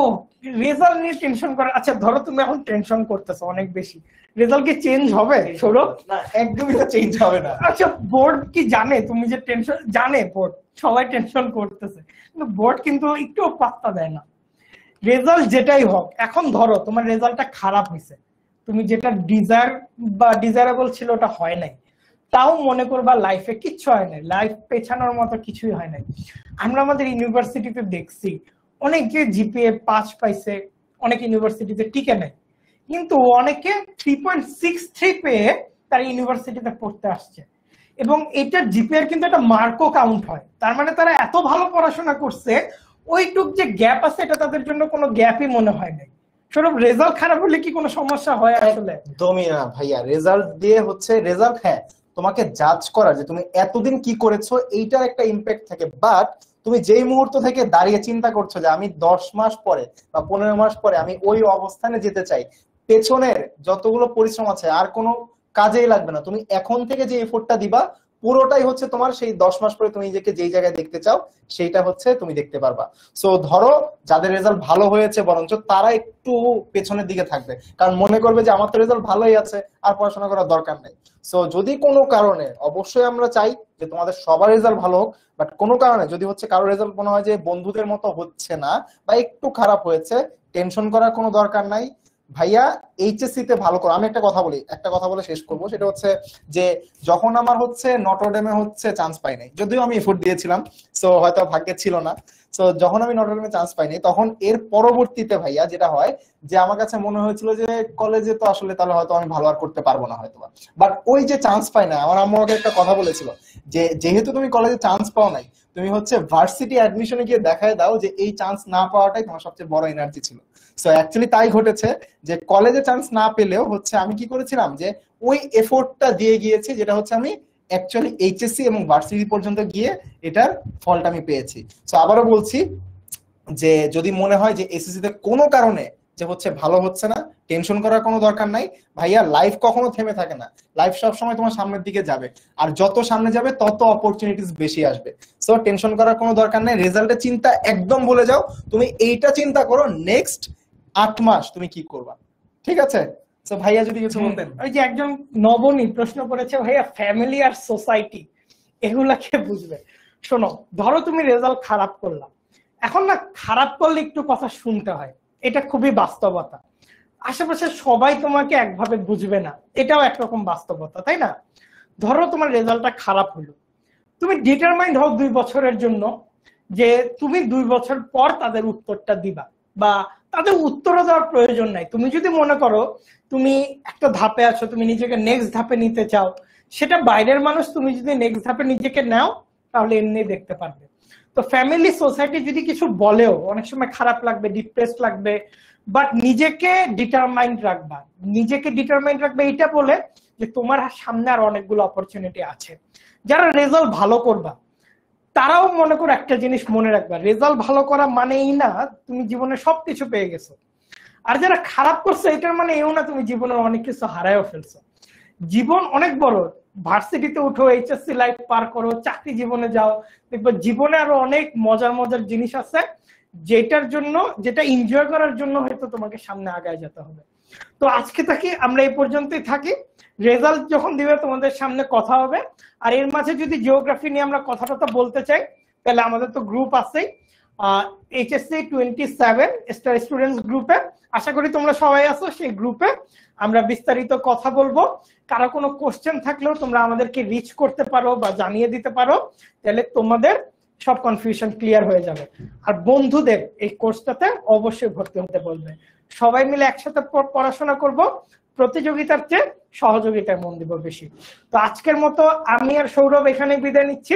রেজাল্ট নিয়ে টেনশন করে? আচ্ছা ধরো তুমি এখন টেনশন করতেছো অনেক বেশি, রেজাল্ট কি চেঞ্জ হবে সৌরভ? না, একদমই তো চেঞ্জ হবে না। আচ্ছা বোর্ড কি জানে তুমি যে টেনশন, জানে বোর্ড, সবাই টেনশন করতেছে, কিন্তু বোর্ড কিন্তু একটু পাত্তা দেয় না। রেজাল্ট যেটাই হোক, এখন ধরো তোমার রেজাল্টটা খারাপ হয়েছে, তুমি যেটা ডিজায়ারেবল ছিল ওটা হয় নাই, তাও মনে করবা লাইফে কিচ্ছু হয় নাই, লাইফ পেছানোর মতো কিছুই হয় নাই। আমরা আমাদের ইউনিভার্সিটিতে দেখছি অনেকে জিপিএ 5 পাইছে, অনেক ইউনিভার্সিটিতে টিকে নাই, কিন্তু অনেকে 3.63 পেয়ে তার ইউনিভার্সিটিতে পড়তে আসছে। এবং এটা জিপিএর কিন্তু একটা মার্কও কাউন্ট হয়, তার মানে তারা এত ভালো পড়াশোনা করছে, ওইটুক যে গ্যাপ আছে এটা তাদের জন্য কোনো গ্যাপই মনে হয় নাই। সৌরভ, রেজাল্ট খারাপ হলে কি কোনো সমস্যা হয় আসলে? একদমই না ভাইয়া, রেজাল্ট দিয়ে হচ্ছে, রেজাল্ট হ্যাঁ তোমাকে জাজ করা যে তুমি এতদিন কি করেছো এইটার একটা ইম্প্যাক্ট থাকে, বাট তুমি যেই মুহূর্ত থেকে দাঁড়িয়ে চিন্তা করছো যে আমি 10 মাস পরে বা 15 মাস পরে আমি ওই অবস্থানে যেতে চাই, পেছনের যতগুলো পরিশ্রম আছে আর কোনো কাজেই লাগবে না। তুমি এখন থেকে যে এফোর্টটা দিবা পুরোটাই হচ্ছে তোমার সেই 10 মাস পরে তুমি নিজেকে যেই জায়গায় দেখতে চাও সেইটা হচ্ছে তুমি দেখতে পারবা। সো ধরো যাদের রেজাল্ট ভালো হয়েছে বরঞ্চ তারা একটু পেছনের দিকে থাকবে, কারণ মনে করবে যে আমার তো রেজাল্ট ভালোই আছে, আর পড়াশোনা করার দরকার নেই। সো যদি কোনো কারণে, অবশ্যই আমরা চাই যে তোমাদের সবার রেজাল্ট ভালো হোক, বাট কোনো কারণে যদি হচ্ছে কারো রেজাল্ট মনে হয় যে বন্ধুদের মতো হচ্ছে না বা একটু খারাপ হয়েছে, টেনশন করার কোনো দরকার নাই ভাইয়া। এইচএসসি তে ভালো করো। আমি একটা কথা বলে শেষ করবো, সেটা হচ্ছে যে যখন আমার হচ্ছে নটরডেমে হচ্ছে চান্স পাই নাই, যদিও আমি এফোর্ট দিয়েছিলাম, সো হয়তো ভাগ্যে ছিল না। সো যখন আমি নটরডেমে চান্স পাইনি, তখন এর পরবর্তীতে ভাইয়া যেটা হয় যে আমার কাছে মনে হয়েছিল যে কলেজে তো আসলে তাহলে হয়তো আমি ভালো আর করতে পারবো না হয়তো, বাট ওই যে চান্স পাই না, আমার আম্মু আমাকে একটা কথা বলেছিল যে যেহেতু তুমি কলেজে চান্স পাও নাই, তুমি হচ্ছে ভার্সিটি অ্যাডমিশনে গিয়ে দেখায় দাও যে এই চান্স না পাওয়াটাই তোমার সবচেয়ে বড় এনার্জি ছিল। সো অ্যাকচুয়ালি তাই ঘটেছে যে কলেজে চান্স না পেলেও হচ্ছে আমি কি করেছিলাম যে ওই এফোর্টটা দিয়ে গিয়েছি, যেটা হচ্ছে আমি অ্যাকচুয়ালি এইচএসসি এবং ভার্সিটি পর্যন্ত গিয়ে এটার ফলটা আমি পেয়েছি। সো আবারও বলছি যে যদি মনে হয় যে এসএসসি তে কোনো কারণে যে হচ্ছে ভালো হচ্ছে না, টেনশন করার কোনো দরকার নাই ভাইয়া। লাইফ কখনো থেমে থাকে না, লাইফ সবসময় তোমার সামনের দিকে যাবে, আর যত সামনে যাবে তত অপরচুনিটিস বেশি আসবে। সো টেনশন করার কোনো দরকার নেই, রেজাল্টের চিন্তা একদম ভুলে যাও, তুমি এইটা চিন্তা করো নেক্সট 8 মাস তুমি কি করবা। ঠিক আছে, তো ভাইয়া যদি কিছু বলতেন। ওই যে একজন নবনী প্রশ্ন করেছে, ভাইয়া ফ্যামিলি আর সোসাইটি এগুলা কে বুঝবে? শোনো, ধরো তুমি রেজাল্ট খারাপ করলা, এখন না খারাপ করলে একটু কথা শুনতে হয়, এটা খুবই বাস্তবতা। আশেপাশে সবাই তোমাকে একভাবে বুঝবে না, এটাও একরকম বাস্তবতা, তাই না? ধরো তোমার রেজাল্টটা খারাপ হলো, তুমি ডিটারমাইন্ড হও 2 বছরের জন্য যে তুমি 2 বছর পর তাদের উত্তরটা দিবা, বা তাদের উত্তরও দেওয়ার প্রয়োজন নাই। তুমি যদি মনে করো তুমি একটা ধাপে আছো, তুমি নিজেকে নেক্সট ধাপে নিতে চাও, সেটা বাইরের মানুষ তুমি যদি নেক্সট ধাপে নিজেকে নাও তাহলে এমনি দেখতে পারবে। তো ফ্যামিলি সোসাইটি যদি কিছু বলেও অনেক সময় খারাপ লাগবে, ডিপ্রেসড লাগবে, বাট নিজেকে ডিটারমাইন্ড রাখবা। নিজেকে ডিটারমাইন্ড রাখবে এটা বলে যে তোমার সামনে আর অনেকগুলো অপরচুনিটি আছে। যারা রেজাল্ট ভালো করবা তারাও মনে করো একটা জিনিস মনে রাখবা, রেজাল্ট ভালো করা মানেই না তুমি জীবনে সবকিছু পেয়ে গেছো। আর যারা খারাপ করছে এটার মানে এও না তুমি জীবনের অনেক কিছু হারায়ও ফেলছো। জীবন অনেক বড়, ভার্সিটিতে উঠো, এইচএসসি লাইফ পার করো, চাকরি জীবনে যাও, দেখবে জীবনে আরো অনেক মজার মজার জিনিস আছে যেটা এনজয় করার জন্য হয়তো তোমাকে সামনে আগায় যেতে হবে। তো আজকে থাকি আমরা এই পর্যন্তই থাকি, রেজাল্ট যখন দিবে তোমাদের সামনে কথা হবে। আর এর মাঝে যদি জিওগ্রাফি নিয়ে আমরা কথা বলতে চাই তাহলে আমাদের তো গ্রুপ আছেই, HSC 27 স্টার স্টুডেন্টস গ্রুপে। আশা করি তোমরা সবাই আছো সেই গ্রুপে, আমরা বিস্তারিত কথা বলবো। কারো কোনো কোশ্চেন থাকলেও তোমরা আমাদেরকে রিচ করতে পারো বা জানিয়ে দিতে পারো, তাহলে তোমাদের সব কনফিউশন ক্লিয়ার হয়ে যাবে। আর বন্ধুদের এই কোর্সটাতে অবশ্যই ভর্তি হতে বলবে। সবাই মিলে একসাথে পড়াশোনা করব, প্রতিযোগিতার চেয়ে সহযোগিতায় মন দিব বেশি। তো আজকের মতো আমি আর সৌরভ এখানে বিদায় নিচ্ছি।